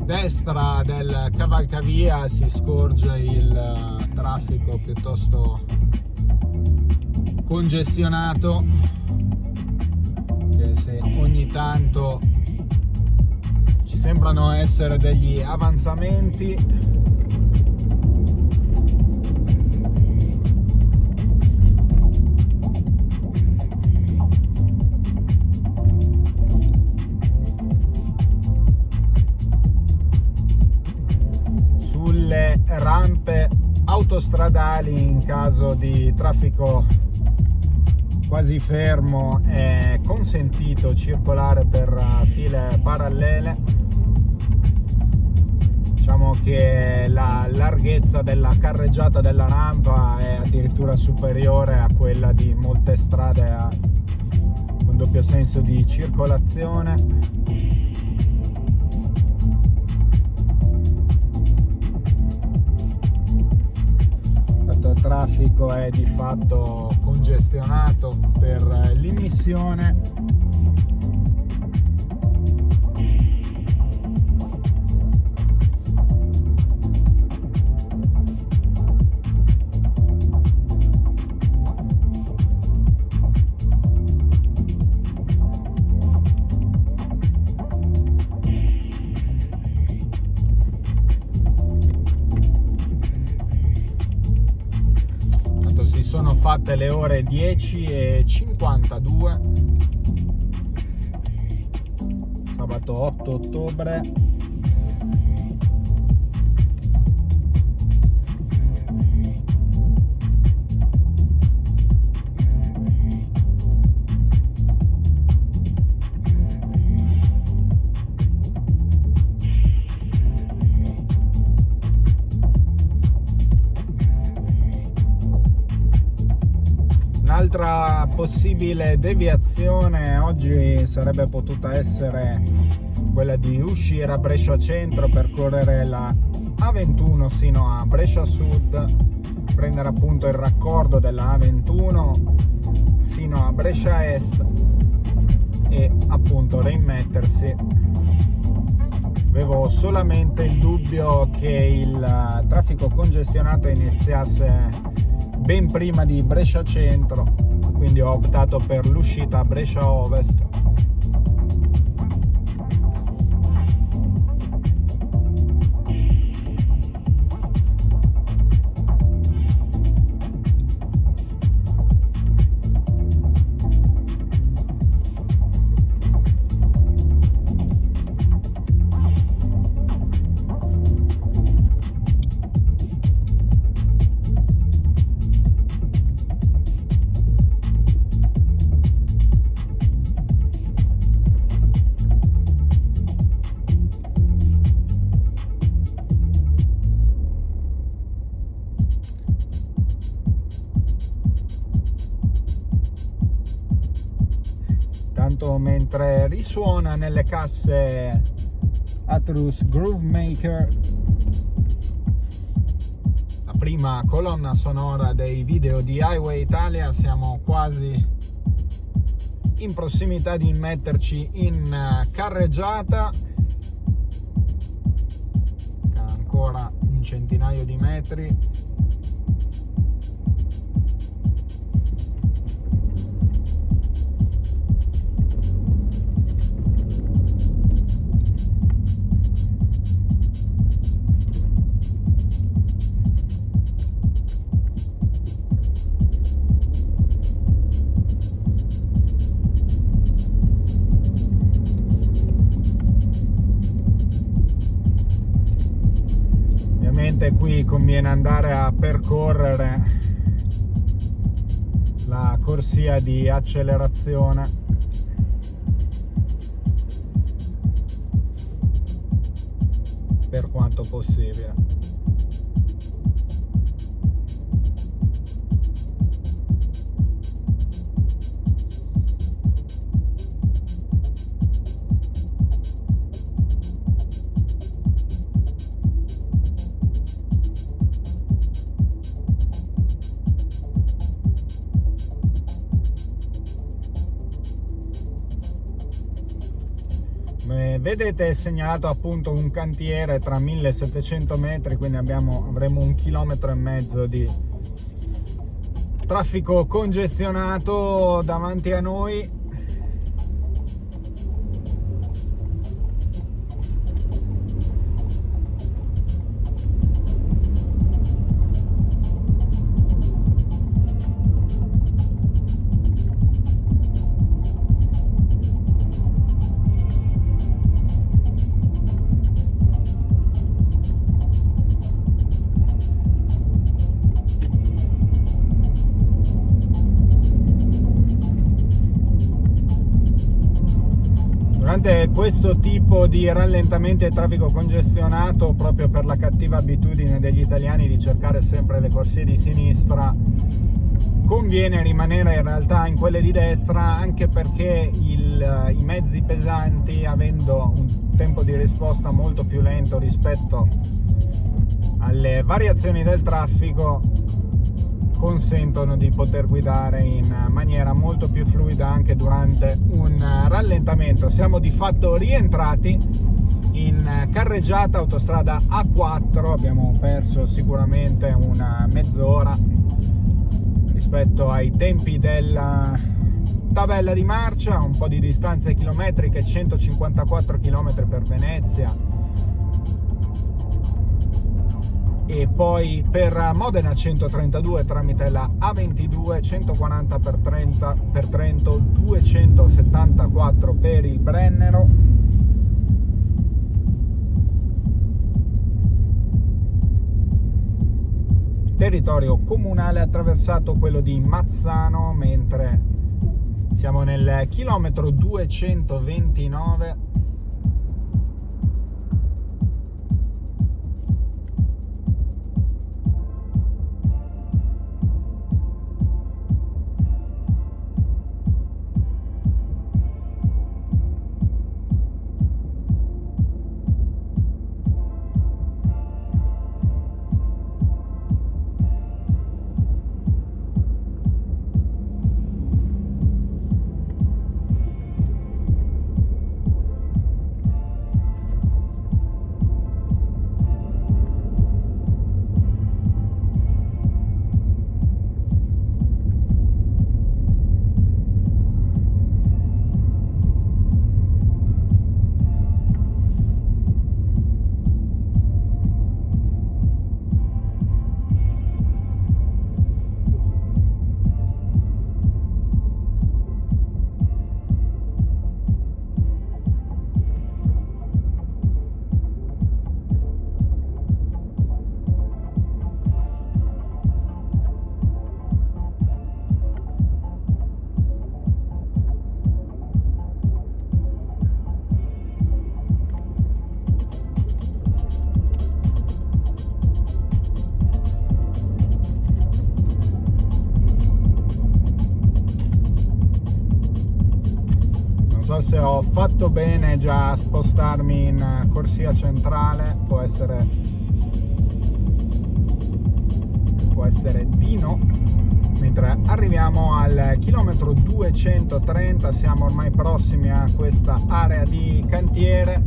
A: Destra del cavalcavia si scorge il traffico piuttosto congestionato, che se ogni tanto ci sembrano essere degli avanzamenti, rampe autostradali in caso di traffico quasi fermo è consentito circolare per file parallele. Diciamo che la larghezza della carreggiata della rampa è addirittura superiore a quella di molte strade con doppio senso di circolazione. Il traffico è di fatto congestionato per l'immissione. Sono fatte le ore 10:52, sabato 8 ottobre. Un'altra possibile deviazione oggi sarebbe potuta essere quella di uscire a Brescia Centro, percorrere la A21 sino a Brescia Sud, prendere appunto il raccordo della A21 sino a Brescia Est e appunto reimmettersi. Avevo solamente il dubbio che il traffico congestionato iniziasse ben prima di Brescia Centro, quindi ho optato per l'uscita a Brescia Ovest. Tanto mentre risuona nelle casse Atrus Groovemaker, la prima colonna sonora dei video di Highway Italia, siamo quasi in prossimità di immetterci in carreggiata, ancora un centinaio di metri. Qui conviene andare a percorrere la corsia di accelerazione per quanto possibile. Vedete, è segnalato appunto un cantiere tra 1700 metri, quindi avremo 1,5 chilometri di traffico congestionato davanti a noi. Durante questo tipo di rallentamenti e traffico congestionato, proprio per la cattiva abitudine degli italiani di cercare sempre le corsie di sinistra, conviene rimanere in realtà in quelle di destra, anche perché i mezzi pesanti, avendo un tempo di risposta molto più lento rispetto alle variazioni del traffico, consentono di poter guidare in maniera molto più fluida anche durante un rallentamento. Siamo di fatto rientrati in carreggiata autostrada A4, abbiamo perso sicuramente una mezz'ora rispetto ai tempi della tabella di marcia, un po' di distanze chilometriche, 154 km per Venezia, e poi per Modena 132 tramite la A22, 140 per Trento, 274 per il Brennero. Territorio comunale attraversato quello di Mazzano, mentre siamo nel chilometro 229. forse ho fatto bene già a spostarmi in corsia centrale, può essere di no. Mentre arriviamo al chilometro 230, siamo ormai prossimi a questa area di cantiere.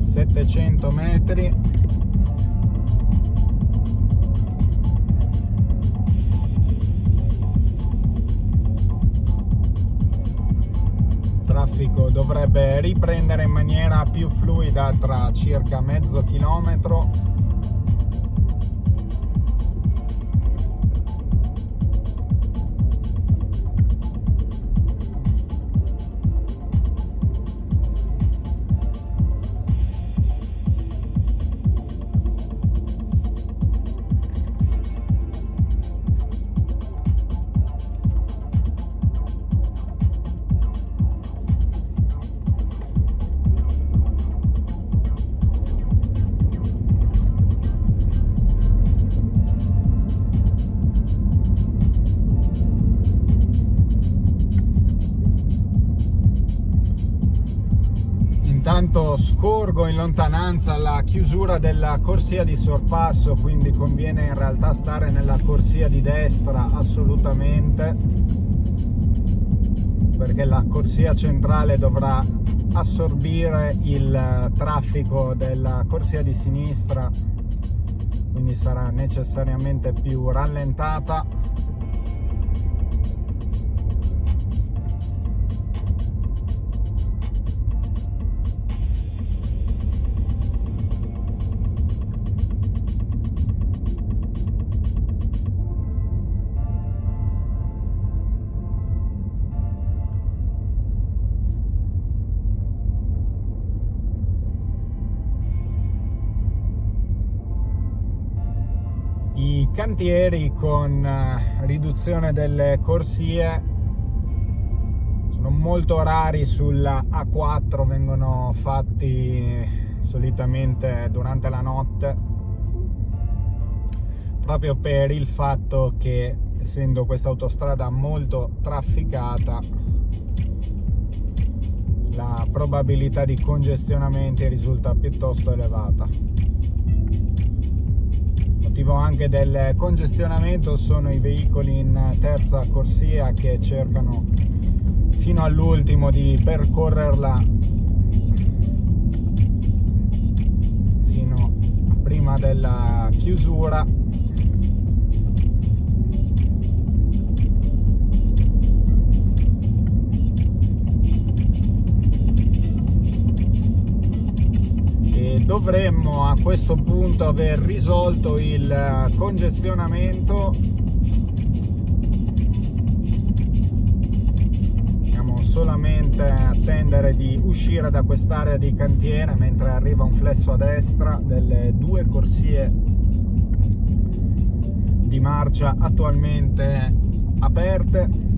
A: (700 metri). Il traffico dovrebbe riprendere in maniera più fluida tra circa mezzo chilometro. Intanto scorgo in lontananza la chiusura della corsia di sorpasso, quindi conviene in realtà stare nella corsia di destra assolutamente, perché la corsia centrale dovrà assorbire il traffico della corsia di sinistra, quindi sarà necessariamente più rallentata. I cantieri con riduzione delle corsie sono molto rari sulla A4, vengono fatti solitamente durante la notte, proprio per il fatto che, essendo questa autostrada molto trafficata, la probabilità di congestionamenti risulta piuttosto elevata. Motivo anche del congestionamento sono i veicoli in terza corsia che cercano fino all'ultimo di percorrerla sino a prima della chiusura. Dovremmo a questo punto aver risolto il congestionamento. Dobbiamo solamente attendere di uscire da quest'area di cantiere mentre arriva un flesso a destra delle due corsie di marcia attualmente aperte.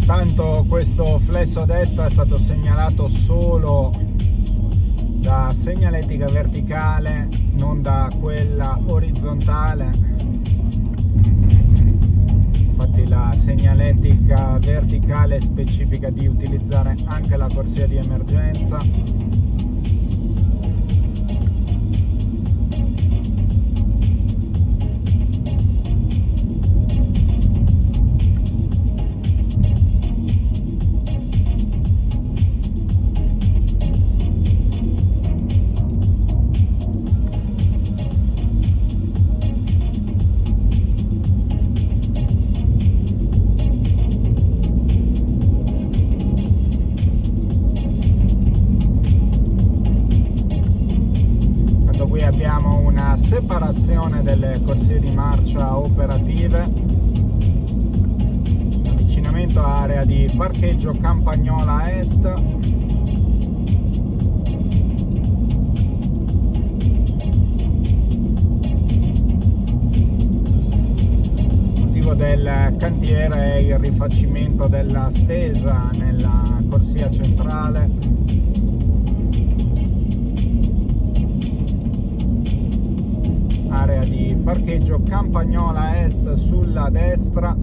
A: Tanto questo flesso a destra è stato segnalato solo da segnaletica verticale, non da quella orizzontale. Infatti la segnaletica verticale specifica di utilizzare anche la corsia di emergenza. Adesso qui abbiamo una separazione delle corsie di marcia operative, avvicinamento a area di parcheggio Campagnola Est. Del cantiere è il rifacimento della stesa nella corsia centrale. Area di parcheggio Campagnola Est sulla destra.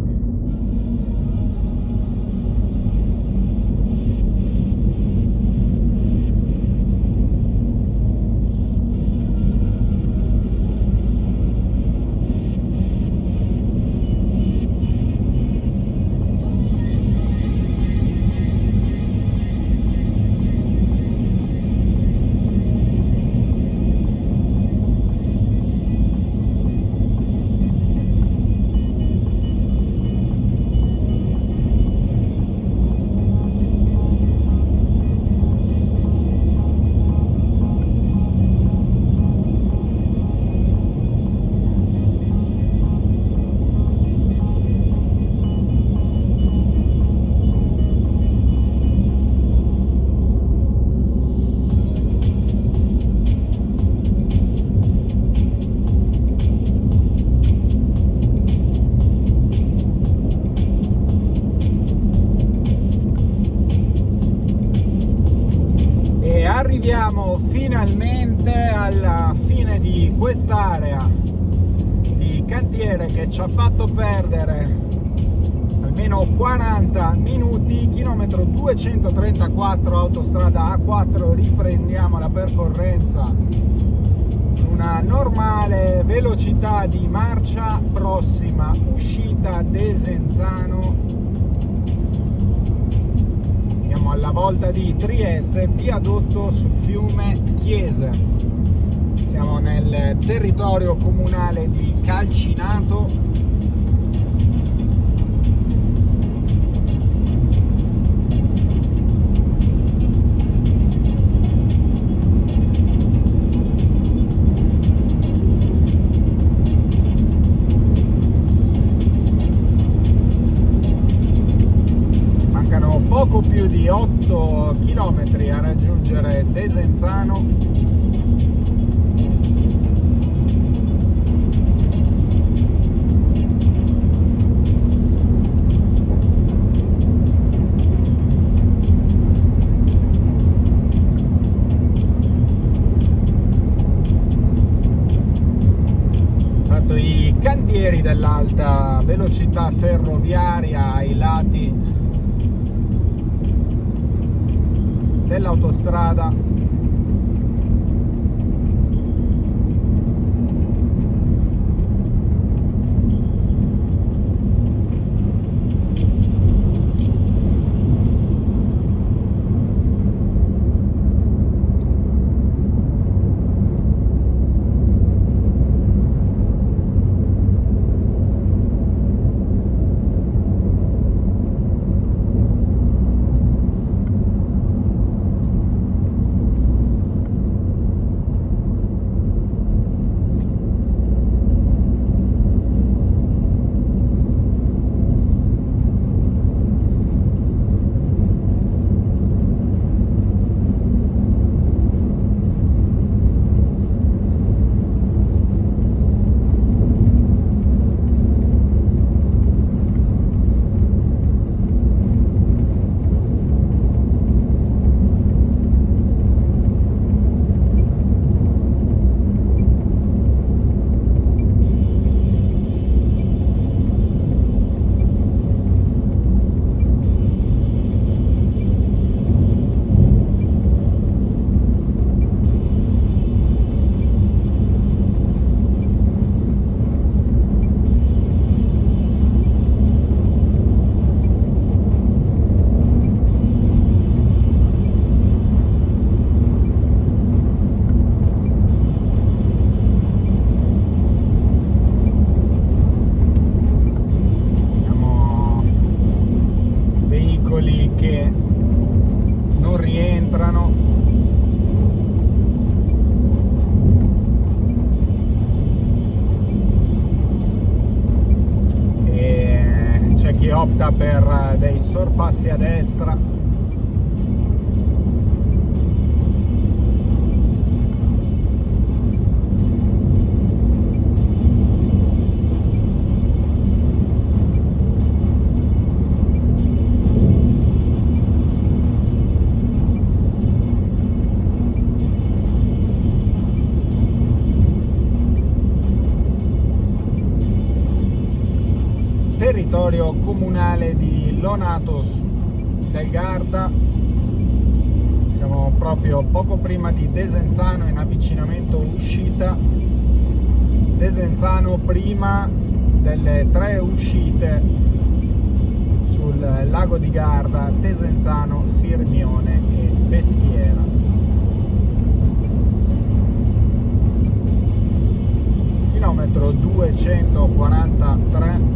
A: Arriviamo finalmente alla fine di quest'area di cantiere che ci ha fatto perdere almeno 40 minuti, chilometro 234, autostrada A4. Riprendiamo la percorrenza con una normale velocità di marcia, prossima uscita Desenzano. Alla volta di Trieste, viadotto sul fiume Chiese. Siamo nel territorio comunale di Calcinato. Poco più di 8 km a raggiungere Desenzano. Tanto i cantieri dell'alta velocità ferroviaria ai lati dell'autostrada. opta per dei sorpassi a destra. Territorio comunale di Lonatos del Garda, siamo proprio poco prima di Desenzano, in avvicinamento uscita. Desenzano prima delle 3 uscite sul lago di Garda: Desenzano, Sirmione e Peschiera. Chilometro 243.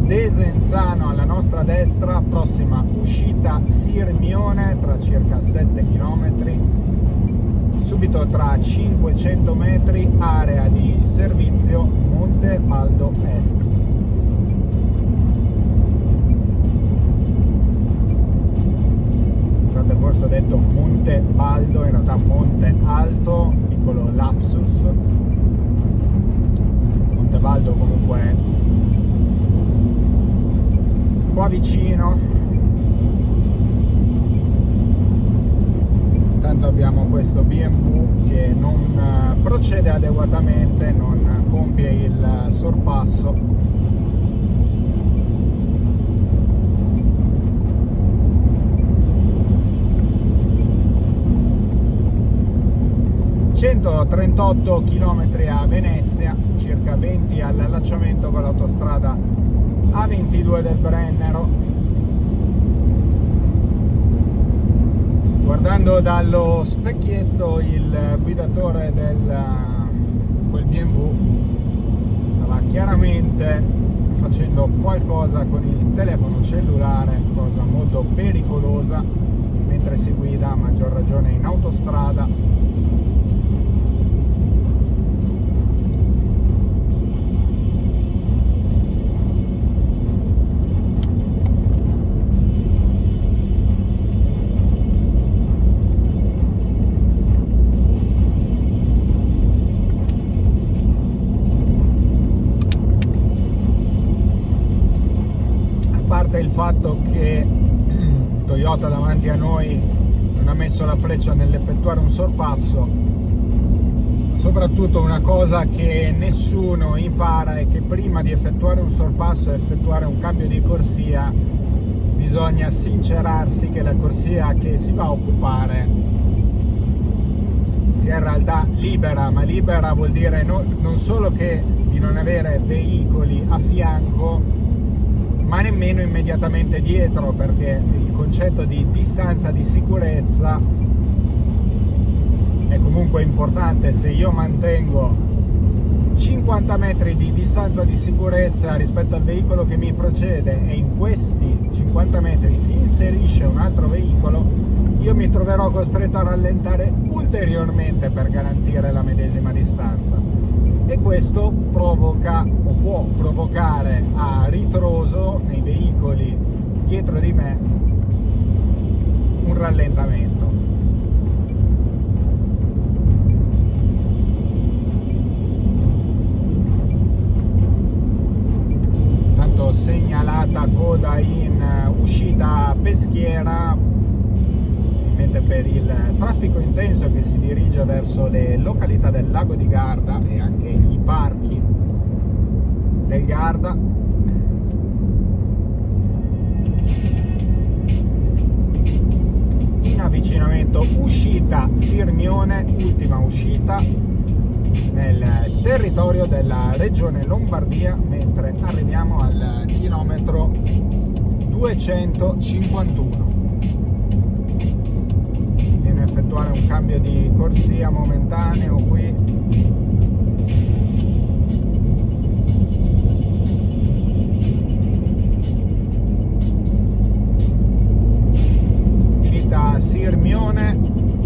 A: Desenzano alla nostra destra, prossima uscita Sirmione tra circa 7 km, subito tra 500 metri area di servizio Monte Baldo Est. Guardate, forse ho detto Monte Baldo, in realtà Monte Alto, piccolo lapsus. Monte Baldo comunque qua vicino. Intanto abbiamo questo BMW che non procede adeguatamente, non compie il sorpasso. ...138 km a Venezia, circa 20 all'allacciamento con l'autostrada A22 del Brennero. Guardando dallo specchietto, il guidatore quel BMW stava chiaramente facendo qualcosa con il telefono cellulare, cosa molto pericolosa mentre si guida, a maggior ragione in autostrada. Il fatto che il Toyota davanti a noi non ha messo la freccia nell'effettuare un sorpasso, soprattutto una cosa che nessuno impara è che prima di effettuare un sorpasso e effettuare un cambio di corsia bisogna sincerarsi che la corsia che si va a occupare sia in realtà libera, ma libera vuol dire non solo che di non avere veicoli a fianco, ma nemmeno immediatamente dietro, perché il concetto di distanza di sicurezza è comunque importante. Se io mantengo 50 metri di distanza di sicurezza rispetto al veicolo che mi precede e in questi 50 metri si inserisce un altro veicolo, io mi troverò costretto a rallentare ulteriormente per garantire la medesima distanza. E questo provoca o può provocare a ritroso nei veicoli dietro di me un rallentamento. Tanto segnalata coda in uscita Peschiera, mentre per il traffico intenso che si dirige verso le località del lago di Garda e anche i parchi del Garda. In avvicinamento uscita Sirmione, ultima uscita nel territorio della regione Lombardia, mentre arriviamo al chilometro 251. fare un cambio di corsia momentaneo qui. Uscita Sirmione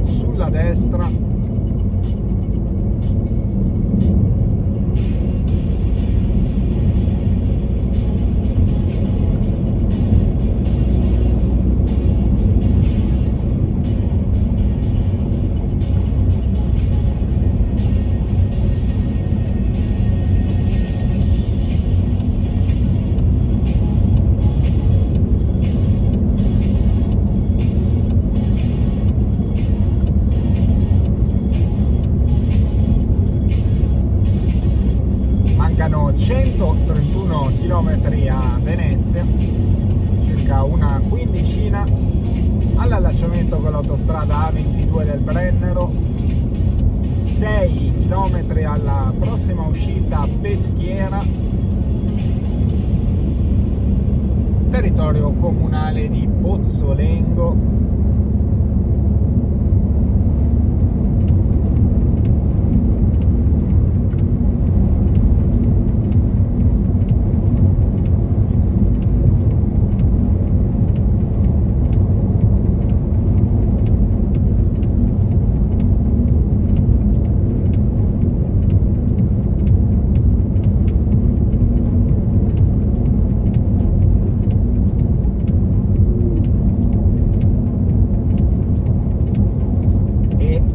A: sulla destra. Mancano 131 km a Venezia, circa una quindicina all'allacciamento con l'autostrada A22 del Brennero, 6 km alla prossima uscita a Peschiera, territorio comunale di Pozzolengo.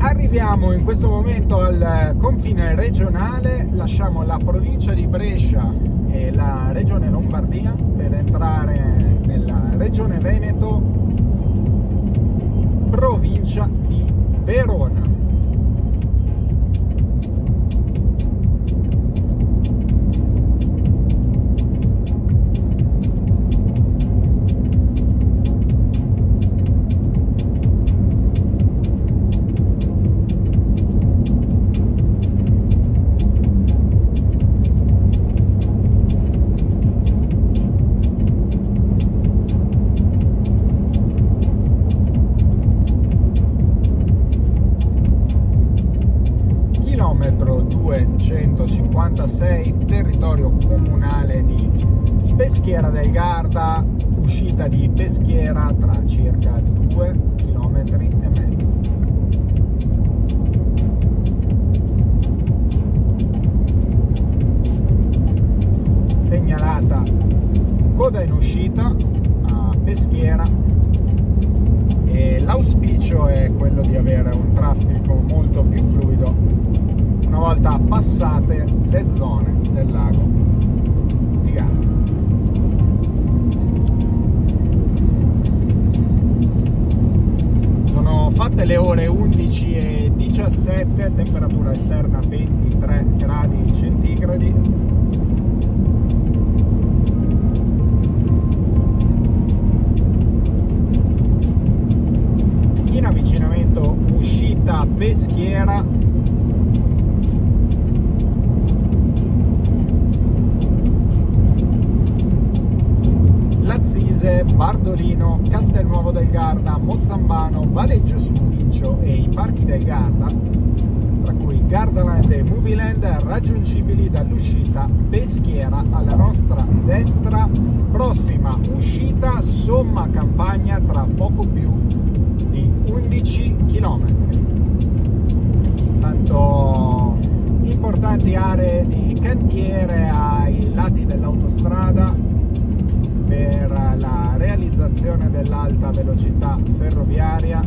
A: Arriviamo in questo momento al confine regionale, lasciamo la provincia di Brescia e la regione Lombardia per entrare nella regione Veneto, provincia di Verona. Chilometro 256, territorio comunale di Peschiera del Garda, uscita di Peschiera tra circa 2,5 km. Segnalata coda in uscita a Peschiera e l'auspicio è quello di avere un traffico molto più fluido una volta passate le zone del lago di Garda. Sono fatte le ore 11:17, temperatura esterna 23 gradi centigradi. In avvicinamento uscita Peschiera, Lazzise, Bardolino, Castelnuovo del Garda, Mozzambano, Valeggio sul Mincio e i Parchi del Garda, tra cui Gardaland e Movieland, raggiungibili dall'uscita Peschiera alla nostra destra. Prossima uscita Somma Campagna tra poco più di 11 km. Tanto importanti aree di cantiere ai lati dell'autostrada per la realizzazione dell'alta velocità ferroviaria.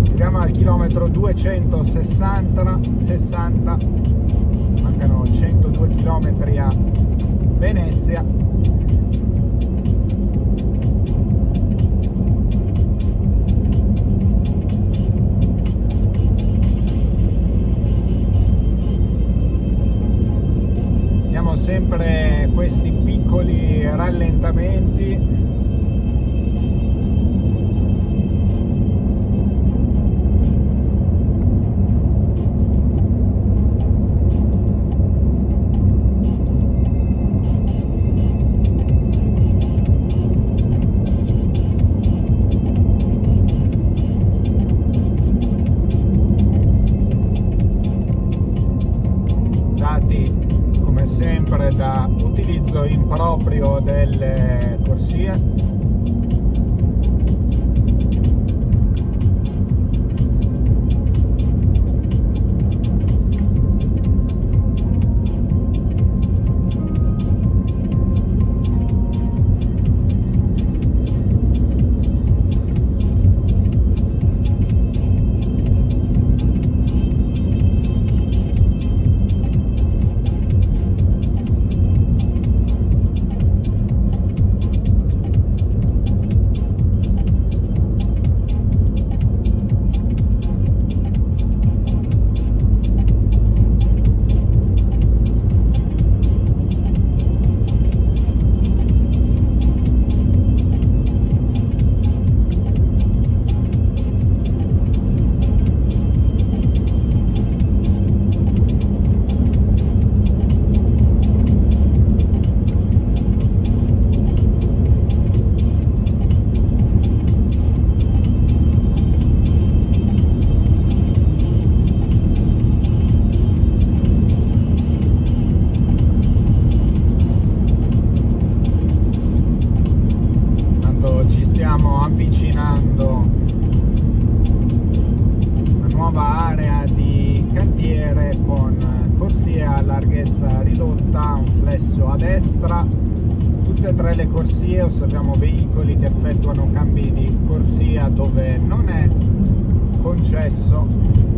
A: Arriviamo al chilometro 260, mancano 102 km a Venezia. Sempre questi piccoli rallentamenti. sempre da utilizzo improprio delle corsie. Avvicinando una nuova area di cantiere con corsie a larghezza ridotta, un flesso a destra, tutte e tre le corsie. Osserviamo veicoli che effettuano cambi di corsia dove non è concesso.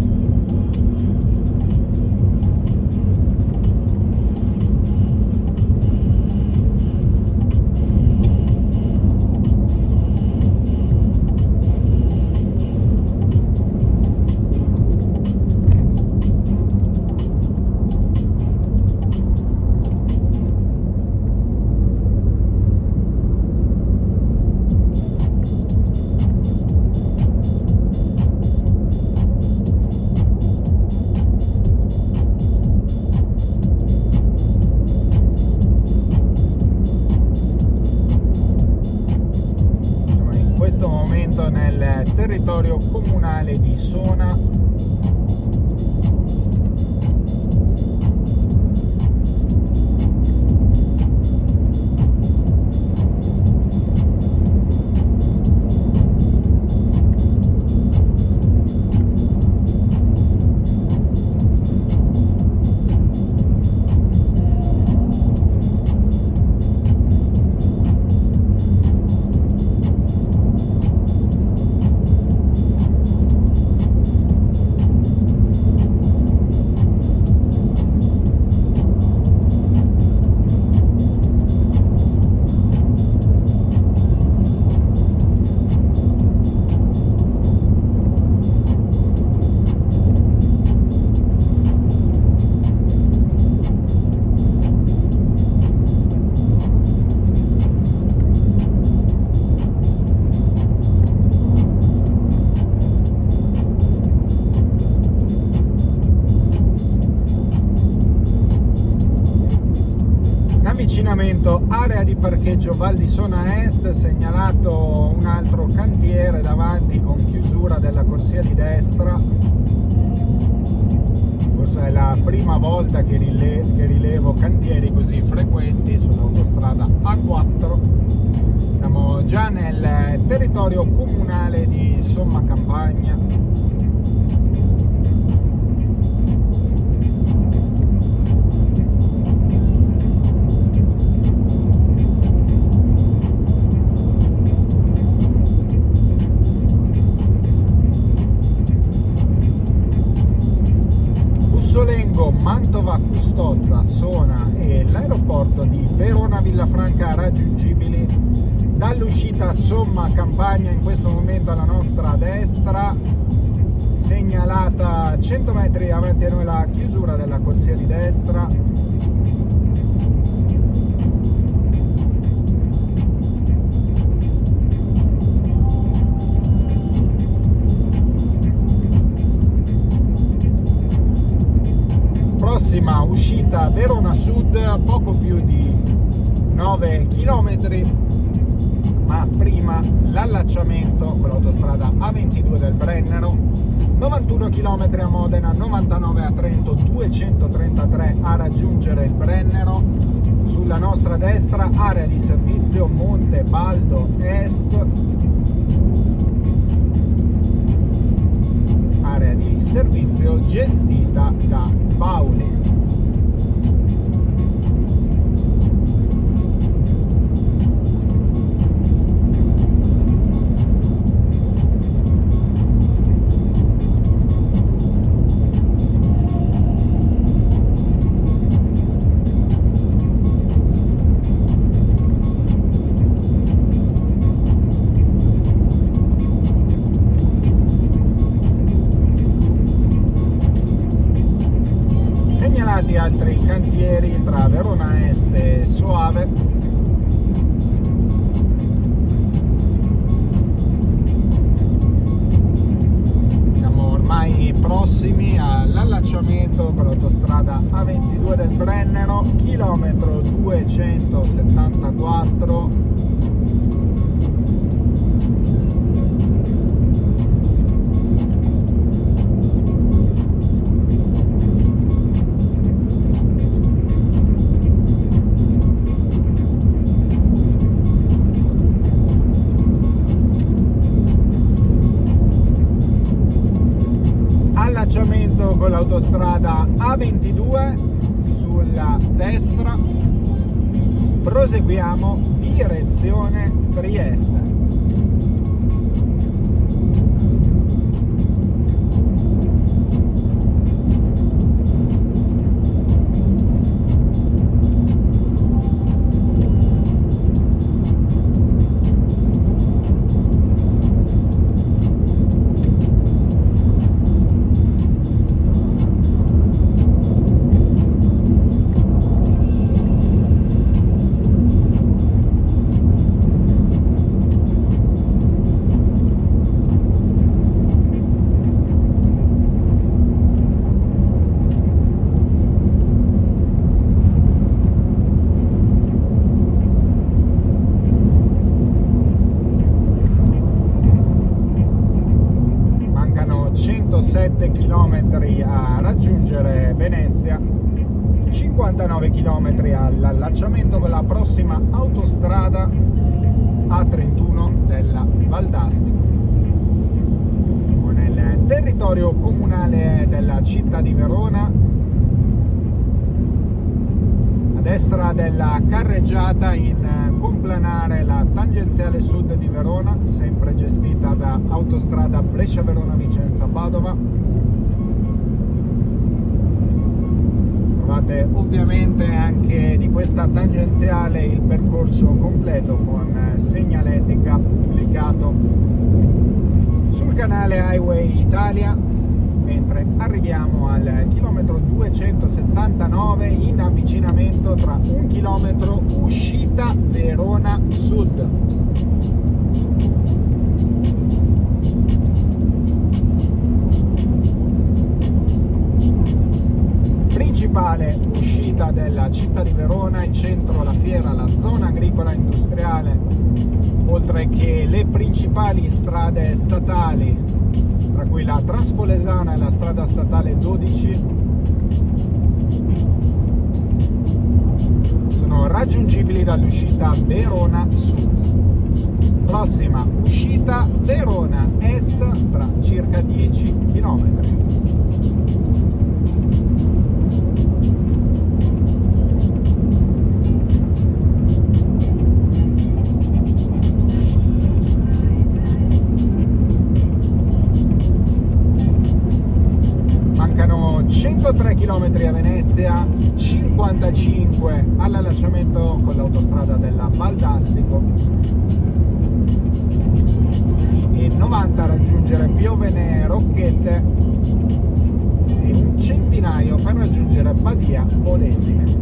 A: Nel territorio comunale di Sona. Area di parcheggio Val di Sona Est, segnalato un altro cantiere davanti con chiusura della corsia di destra. Forse è la prima volta che rilevo cantieri così frequenti sull'autostrada A4. Siamo già nel territorio comunale di Somma Campagna. Mantova, Custozza, Sona e l'aeroporto di Verona Villafranca raggiungibili dall'uscita Somma Campagna. In questo momento alla nostra destra, segnalata 100 metri avanti a noi, la chiusura della corsia di destra. Prossima uscita Verona Sud, poco più di 9 km ma prima l'allacciamento con l'autostrada A22 del Brennero, 91 km a Modena, 99 a Trento, 233 a raggiungere il Brennero. Sulla nostra destra area di servizio Monte Baldo Est, area di servizio gestita da Pauli. Altri cantieri tra Verona Est e Soave. Siamo ormai prossimi all'allacciamento con l'autostrada A22 del Brennero, chilometro 274. Con l'autostrada A22 sulla destra, proseguiamo direzione Trieste. Chilometri a raggiungere Venezia, 59 km all'allacciamento con la prossima autostrada A31 della Valdastico. Nel territorio comunale della città di Verona, a destra della carreggiata in complanare la tangenziale sud di Verona, sempre gestita da autostrada Brescia-Verona-Vicenza-Padova. Trovate ovviamente anche di questa tangenziale il percorso completo con segnaletica pubblicato sul canale Highway Italia, mentre arriviamo al chilometro 279 in avvicinamento tra 1 chilometro uscita Verona Sud. Principale uscita della città di Verona, il centro, la fiera, la zona agricola industriale, oltre che le principali strade statali, tra cui la Transpolesana e la strada statale 12, sono raggiungibili dall'uscita Verona Sud. Prossima uscita Verona Est tra circa 10 km. Mancano 103 km a Venezia, 55 all'allacciamento con l'autostrada della Valdastico e 90 a raggiungere Piovene Rocchette e un centinaio per raggiungere Badia Polesine.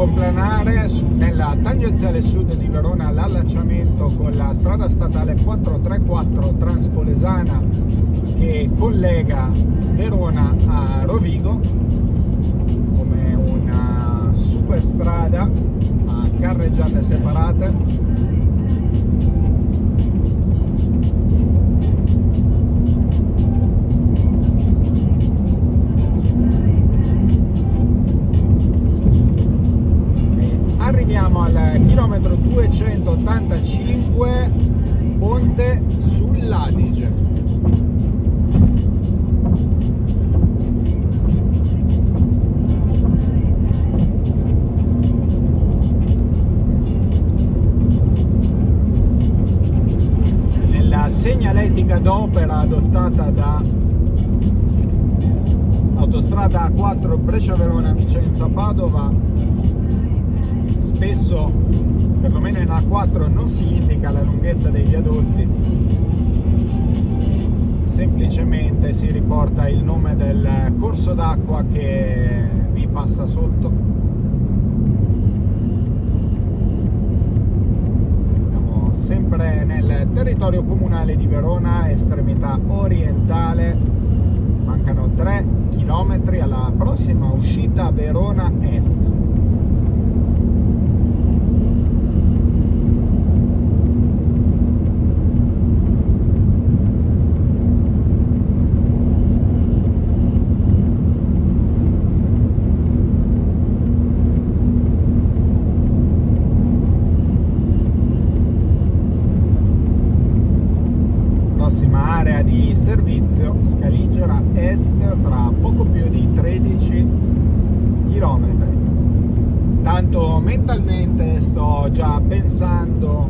A: complanare nella tangenziale sud di Verona, all'allacciamento con la strada statale 434 Transpolesana che collega Verona a Rovigo, come una superstrada a carreggiate separate. Arriviamo al chilometro 285, ponte sull'Adige. Nella segnaletica d'opera adottata da Autostrada A4 Brescia-Verona-Vicenza-Padova, spesso, perlomeno in A4, non si indica la lunghezza dei viadotti, semplicemente si riporta il nome del corso d'acqua che vi passa sotto. Siamo sempre nel territorio comunale di Verona, estremità orientale, mancano 3 km alla prossima uscita Verona Est. Area di servizio Scaligera Est, tra poco più di 13 km. Tanto mentalmente sto già pensando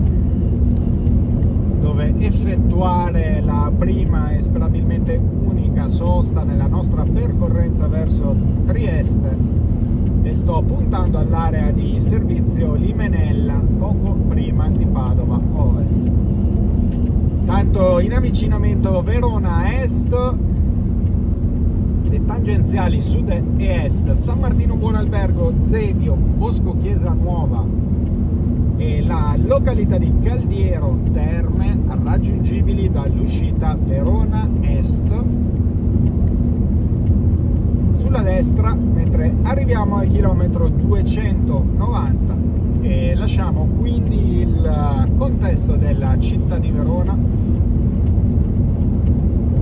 A: dove effettuare la prima e sperabilmente unica sosta nella nostra percorrenza verso Trieste, e sto puntando all'area di servizio Limenella, poco prima di Padova Ovest. Tanto in avvicinamento Verona Est, le tangenziali sud e est, San Martino Buonalbergo, Zevio, Bosco Chiesa Nuova e la località di Caldiero Terme, raggiungibili dall'uscita Verona Est sulla destra, mentre arriviamo al chilometro 290 e lasciamo quindi il contesto della città di Verona.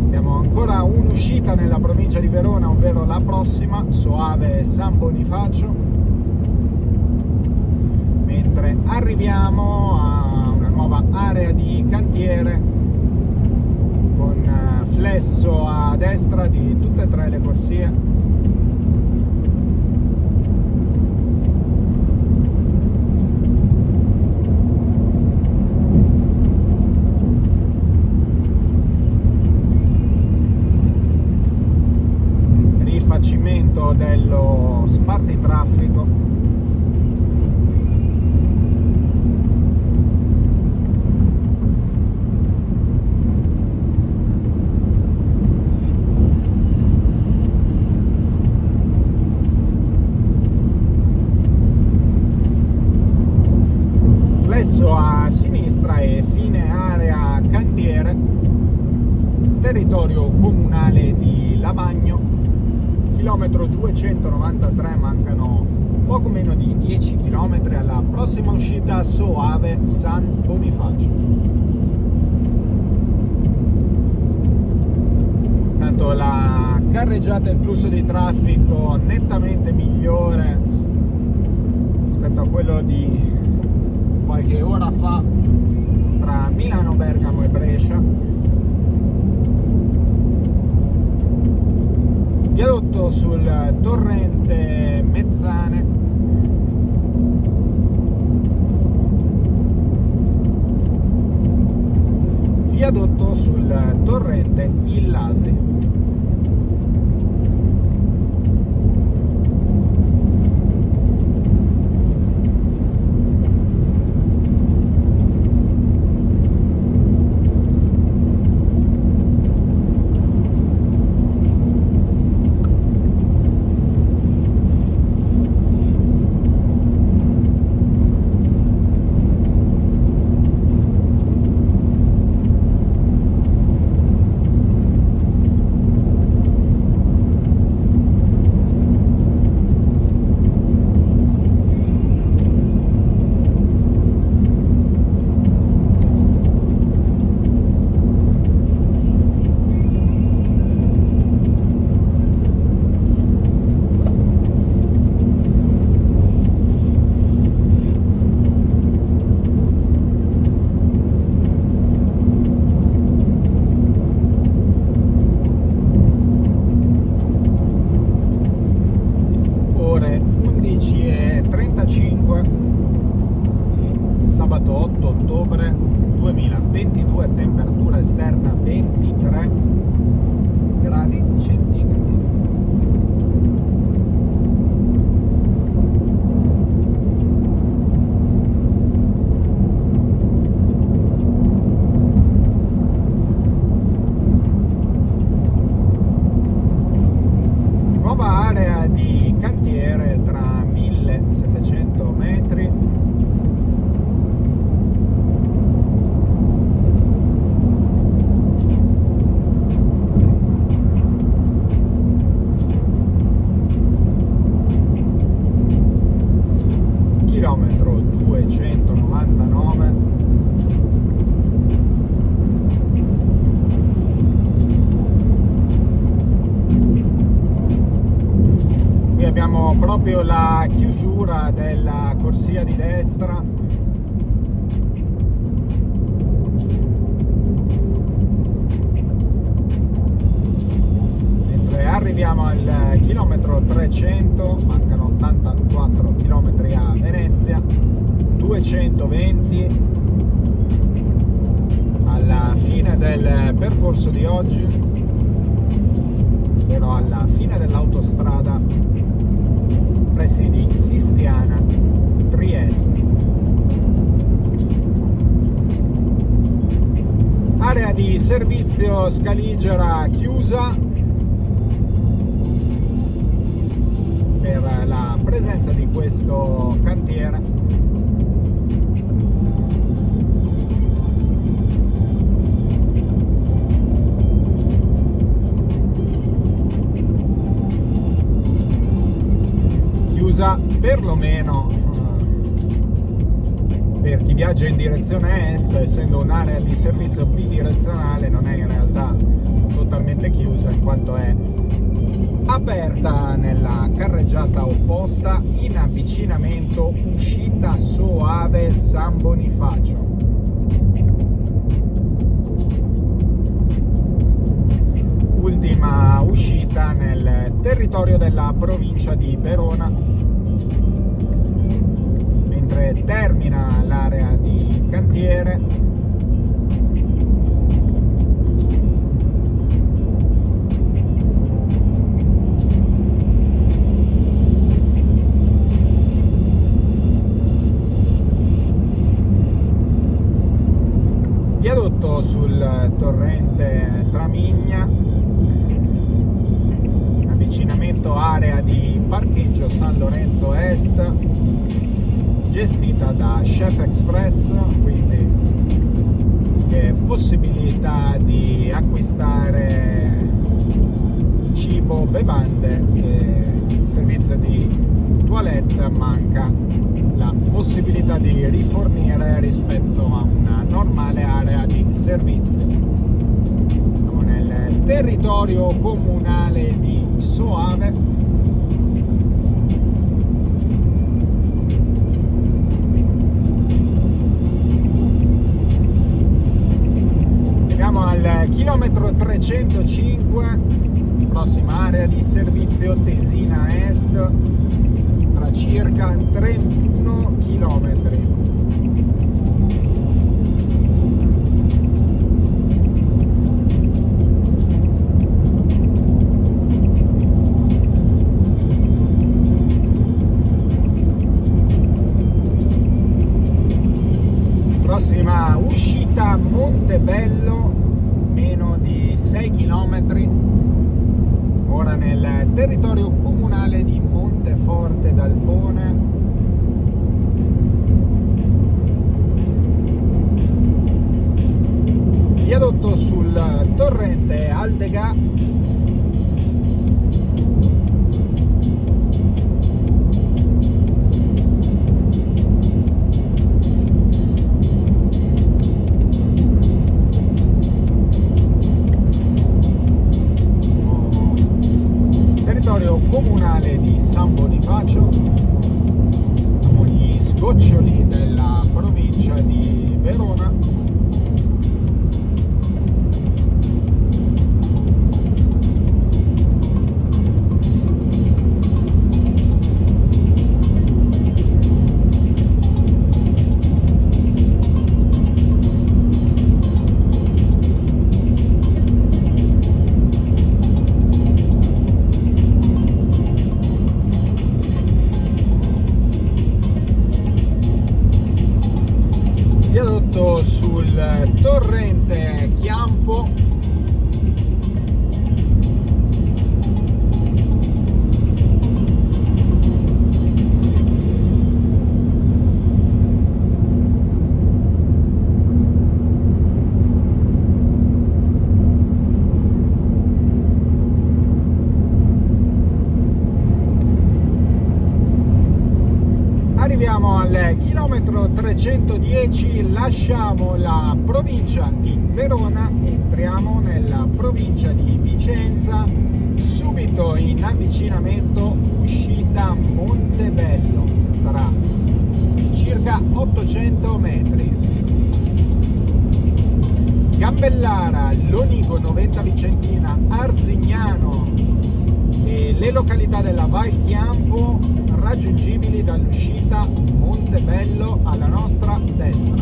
A: Abbiamo ancora un'uscita nella provincia di Verona, ovvero la prossima, Soave San Bonifacio, mentre arriviamo a una nuova area di cantiere con flesso a destra di tutte e 3 le corsie. Dello spartitraffico, flesso a sinistra e fine area cantiere, territorio comunale di Lavagno. Chilometro 293, mancano poco meno di 10 km alla prossima uscita Soave San Bonifacio. Tanto la carreggiata e il flusso di traffico nettamente migliore rispetto a quello di qualche ora fa tra Milano, Bergamo e Brescia. Viadotto sul torrente Mezzane, viadotto sul torrente Illasi. proprio la chiusura della corsia di destra. Mentre arriviamo al chilometro 300, mancano 84 chilometri a Venezia, 220 alla fine del percorso di oggi, ovvero alla fine dell'autostrada pressi di Sistiana, Trieste. Area di servizio Scaligera chiusa per la presenza di questo cantiere. Perlomeno per chi viaggia in direzione est, essendo un'area di servizio bidirezionale, non è in realtà totalmente chiusa, in quanto è aperta nella carreggiata opposta in avvicinamento uscita Soave San Bonifacio. Ultima uscita nel territorio della provincia di Verona, mentre termina l'area di cantiere. Viadotto sul torrente Tramigna, avvicinamento area di parcheggio San Lorenzo Est, gestita da Chef Express, quindi possibilità di acquistare cibo, bevande e servizio di toilette. Manca la possibilità di rifornire rispetto a una normale area di servizio. Siamo nel territorio comunale di Soave. Al chilometro 305, prossima area di servizio Tesina Est, tra circa 31 chilometri. Prossima uscita Montebello, meno di 6 km, ora nel territorio comunale di Monteforte d'Alpone. Viadotto sul torrente Aldega. Comunale di San Bonifacio, siamo gli sgoccioli della provincia di Verona. Sul torrente Chiampo, arriviamo Siamo al chilometro 310, lasciamo la provincia di Verona, entriamo nella provincia di Vicenza, subito in avvicinamento uscita Montebello, tra circa 800 metri. Gambellara, Lonigo, Noventa Vicentina, Arzignano e le località della Val Chiampo raggiungibili dall'uscita Montebello alla nostra destra.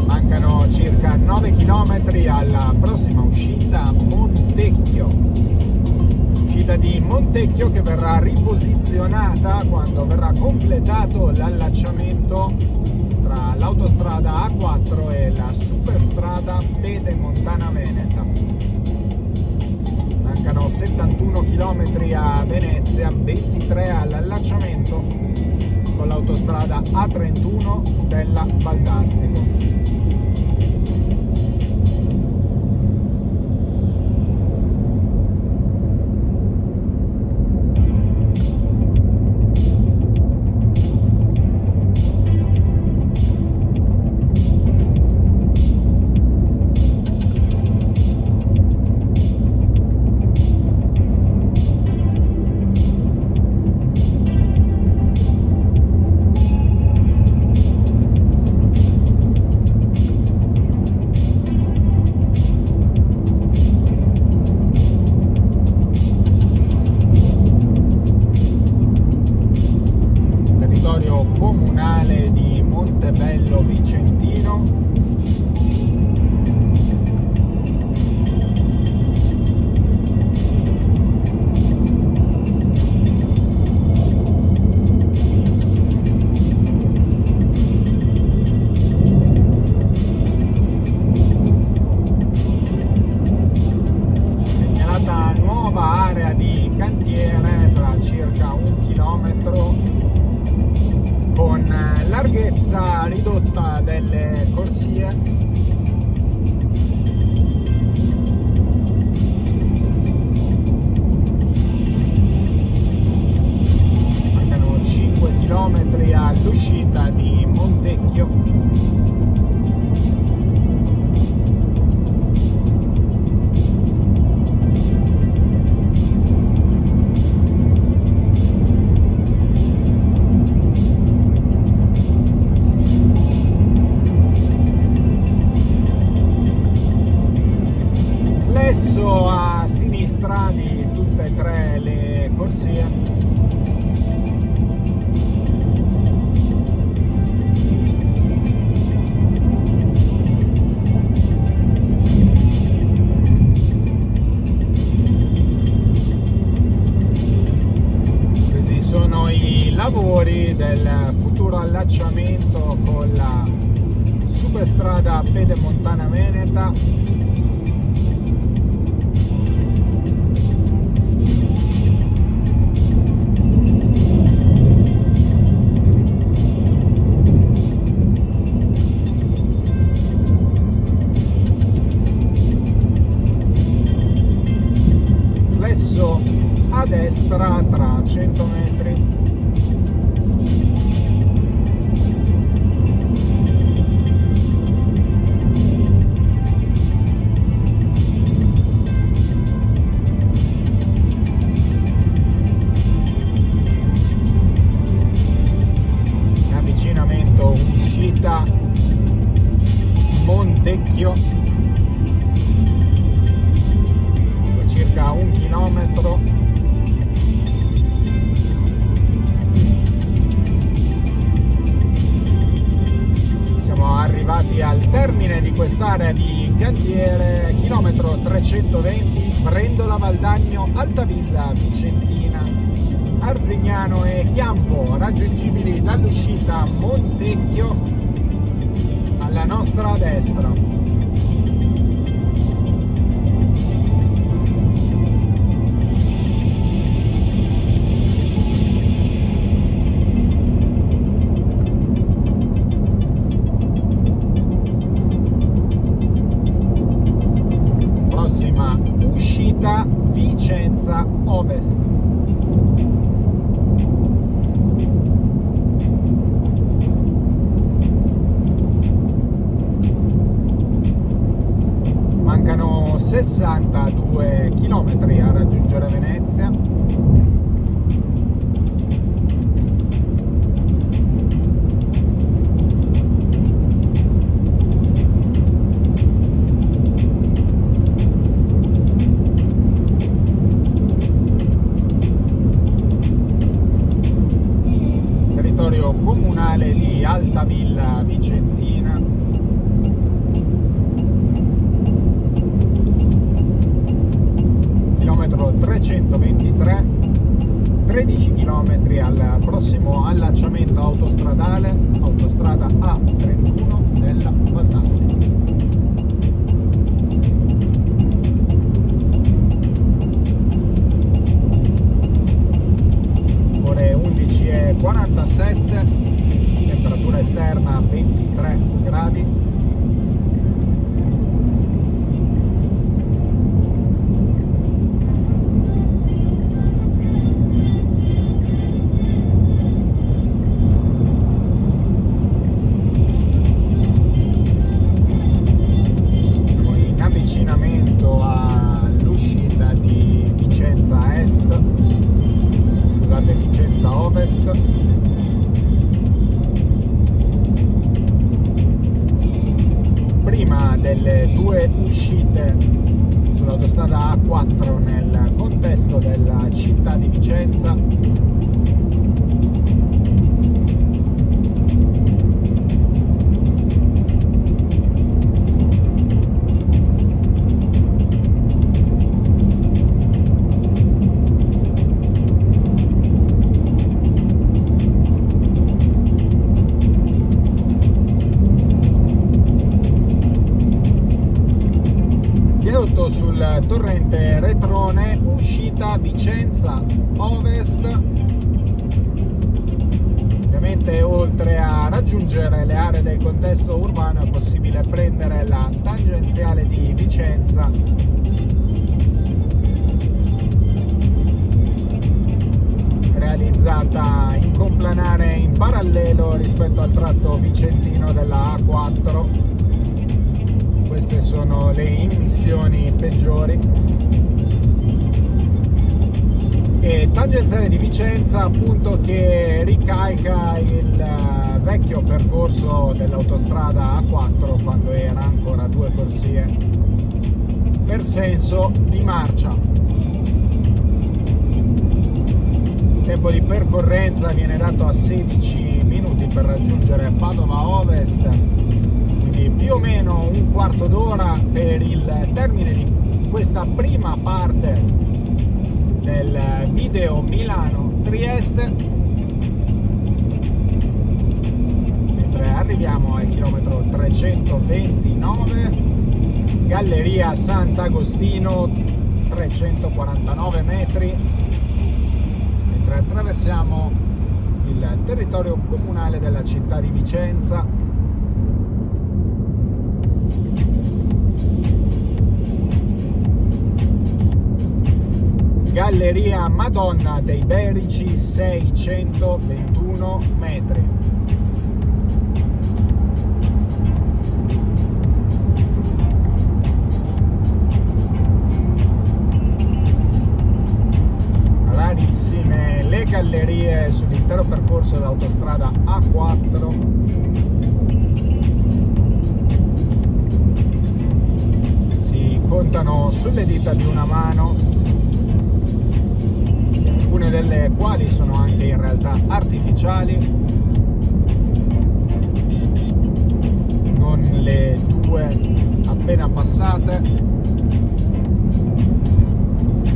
A: Mancano circa 9 km alla prossima uscita Montecchio. Di Montecchio che verrà riposizionata quando verrà completato l'allacciamento tra l'autostrada A4 e la superstrada Pedemontana Veneta. Mancano 71 km a Venezia, 23 all'allacciamento con l'autostrada A31 della Valdastico. Comunale di Montebello Vicentino. Segnalata nuova area di cantiere tra circa 1 chilometro con larghezza ridotta delle corsie. Mancano 5 km all'uscita di Montecchio. A sinistra di tutte e tre le corsie. Questi sono i lavori del futuro allacciamento con la superstrada Pedemontana Veneta. A destra tra 100 metri. Avvicinamento uscita Montecchio, circa 1 chilometro. Arrivati al termine di quest'area di cantiere, chilometro 320, Brendola Valdagno, Altavilla Vicentina, Arzignano e Chiampo raggiungibili dall'uscita Montecchio alla nostra destra. città Vicenza Ovest. Mancano 62 km a raggiungere Venezia. Territorio comunale di Altavilla Vicentina. Chilometro 323, 13 km al prossimo allacciamento autostradale, autostrada A31 della Valdastico. Ore 11:47, temperatura esterna 23 gradi. All'uscita di Vicenza Est, scusate, Vicenza Ovest. Prima delle due uscite sull'autostrada A4 nel contesto della città di Vicenza. Sul torrente Retrone, uscita Vicenza Ovest. Ovviamente, oltre a raggiungere le aree del contesto urbano, è possibile prendere la tangenziale di Vicenza, realizzata in complanare in parallelo rispetto al tratto vicentino della A4. Queste sono le immissioni peggiori. E tangenziale di Vicenza, appunto, che ricalca il vecchio percorso dell'autostrada A4 quando era ancora due corsie per senso di marcia. Il tempo di percorrenza viene dato a 16 minuti per raggiungere Padova Ovest, più o meno un quarto d'ora per il termine di questa prima parte del video Milano-Trieste, mentre arriviamo al chilometro 329, Galleria Sant'Agostino, 349 metri, mentre attraversiamo il territorio comunale della città di Vicenza. Galleria Madonna dei Berici, 621 metri. Rarissime le gallerie sull'intero percorso dell'autostrada A4. Si contano sulle dita di una mano, alcune delle quali sono anche in realtà artificiali, non le due appena passate.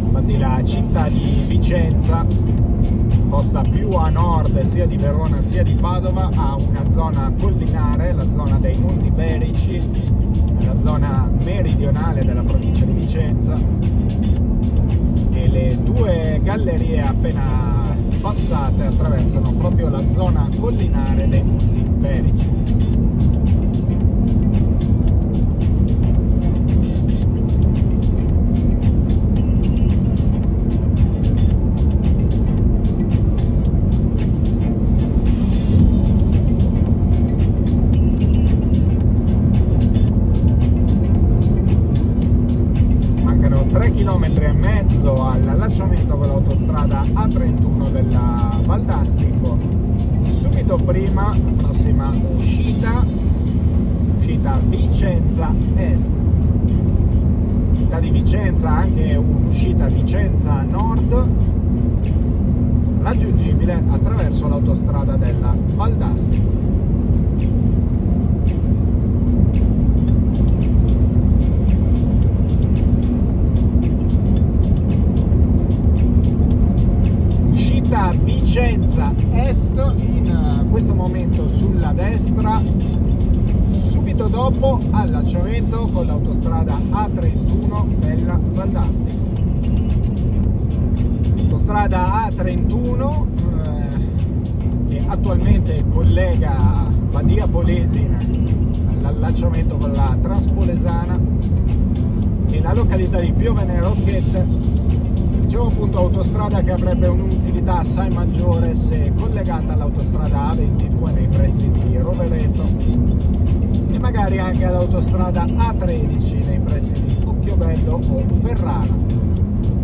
A: Infatti la città di Vicenza, posta più a nord sia di Verona sia di Padova, ha una zona collinare, la zona dei Monti Berici, la zona meridionale della provincia di Vicenza, e le due gallerie appena passate attraversano proprio la zona collinare dei Monti Berici. Vicenza Est. Da di Vicenza anche un'uscita Vicenza Nord, raggiungibile attraverso l'autostrada della Val d'Asti. Uscita Vicenza Est, in questo momento sulla destra, subito dopo allacciamento con l'autostrada A31 della Val d'Asti. Autostrada A31 che attualmente collega Badia Polesine all'allacciamento con la Transpolesana e la località di Piovene Rocchette. Dicevo appunto autostrada che avrebbe un'utilità assai maggiore se collegata all'autostrada A22 nei pressi di Rovereto e magari anche all'autostrada A13 nei pressi di Occhiobello o Ferrara.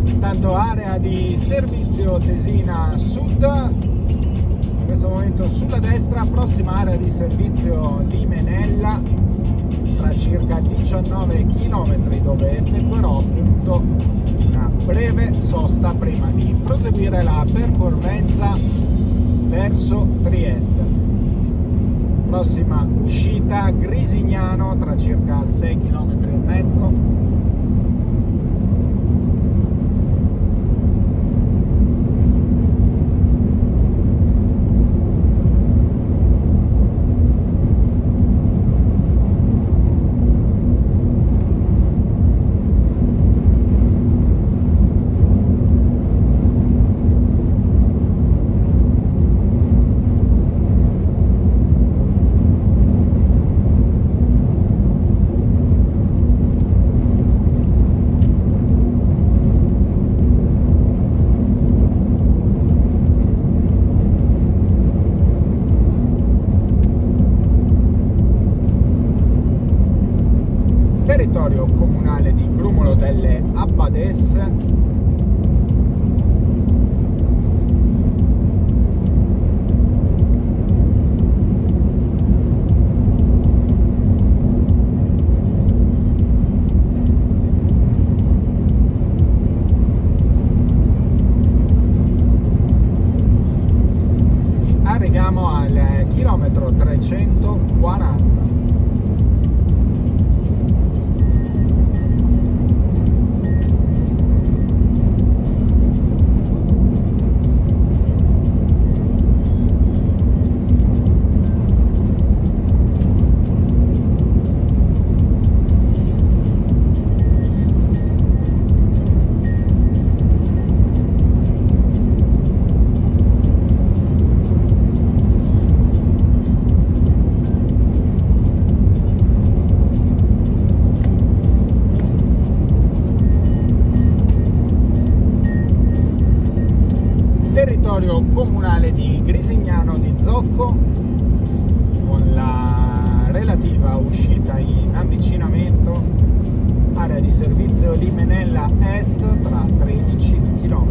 A: Intanto area di servizio Tesina Sud, in questo momento sulla destra, prossima area di servizio Limenella tra circa 19 km, dove effettuerò appunto una breve sosta prima di proseguire la percorrenza verso Trieste. Prossima uscita Grisignano tra circa 6 km e mezzo. Territorio comunale di Grumolo delle Abbadesse. Arriviamo al chilometro 340. Territorio comunale di Grisignano di Zocco, con la relativa uscita in avvicinamento, area di servizio Limenella Est tra 13 km.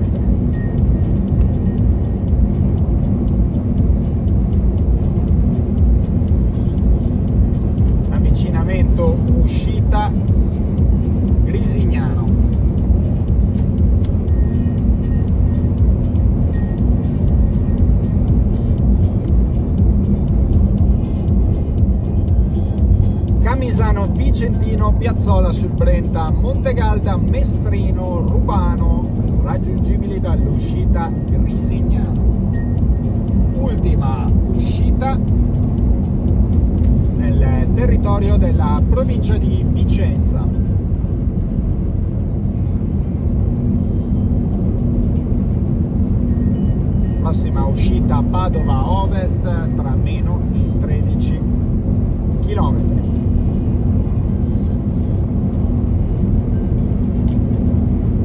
A: Avvicinamento uscita Grisignano. Camisano Vicentino, Piazzola sul Brenta, Montegalda, Mestrino, Rubano, raggiungibili dall'uscita Grisignano. Ultima uscita nel territorio della provincia di Vicenza. Prossima uscita Padova Ovest tra meno di 13 km.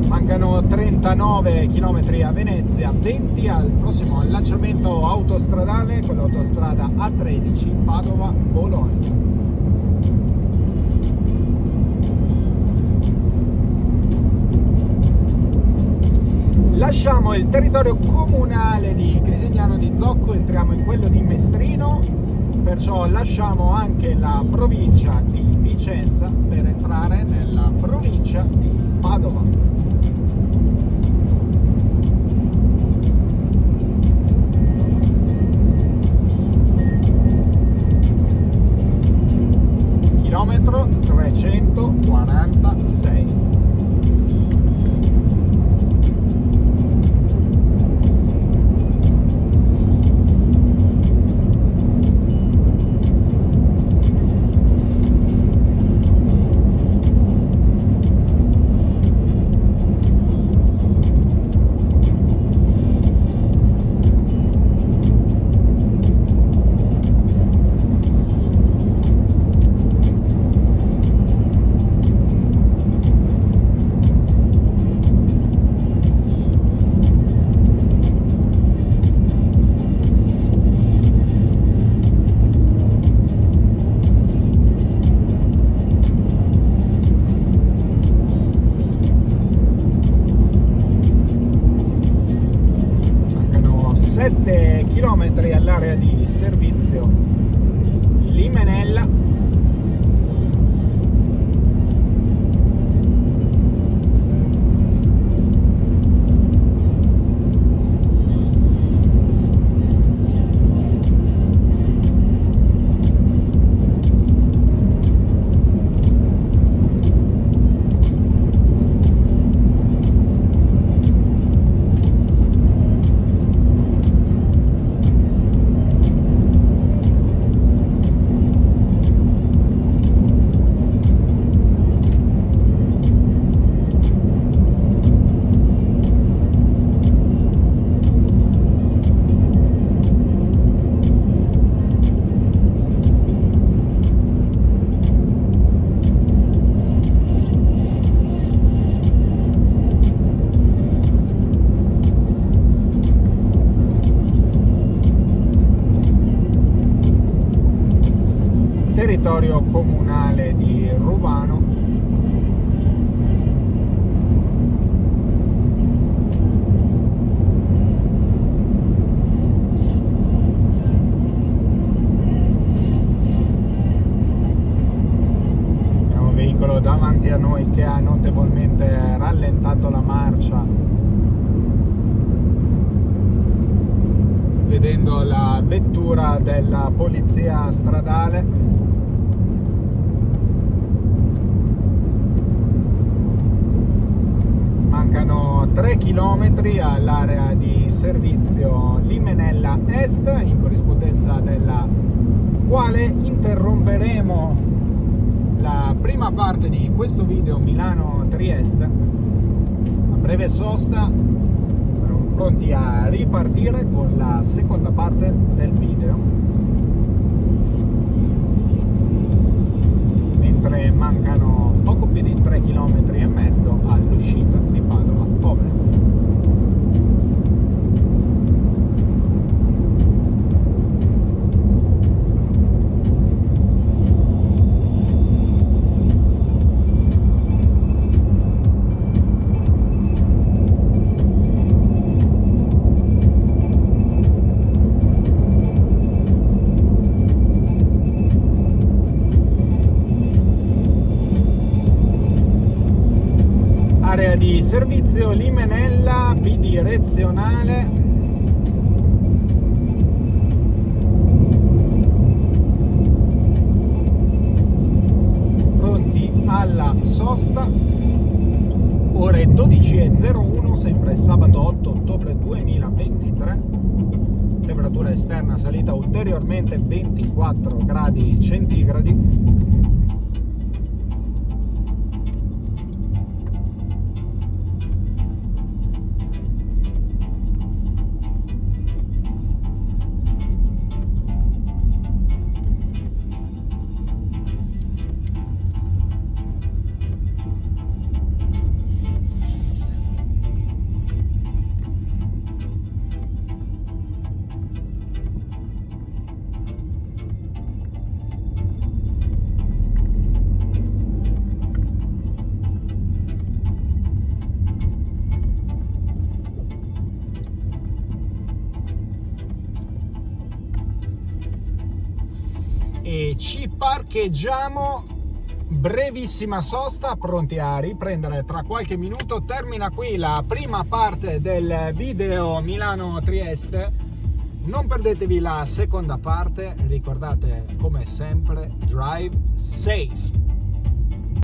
A: Mancano 39 km a Venezia, 20 al prossimo allacciamento autostradale con l'autostrada A13 Padova-Bologna. Lasciamo il territorio comunale di Grisignano di Zocco, entriamo in quello di Mestrino, perciò lasciamo anche la provincia di Vicenza Vicenza per entrare nella provincia di Padova. Chilometro 346. Chilometri all'area di servizio Limenella. Territorio comunale di Rubano. Abbiamo un veicolo davanti a noi che ha notevolmente rallentato la marcia, vedendo la vettura della polizia stradale. Mancano 3 km all'area di servizio Limenella Est, in corrispondenza della quale interromperemo la prima parte di questo video Milano-Trieste. A breve sosta saremo pronti a ripartire con la seconda parte del video, mentre mancano poco più di 3 km e mezzo all'uscita di Padova Ovest. Area di servizio Limenella bidirezionale. Pronti alla sosta. Ore 12:01, sempre sabato 8 ottobre 2023. Temperatura esterna salita ulteriormente 24 gradi centigradi. E ci parcheggiamo brevissima sosta, pronti a riprendere tra qualche minuto. Termina qui la prima parte del video Milano-Trieste. Non perdetevi la seconda parte, ricordate come sempre, drive safe.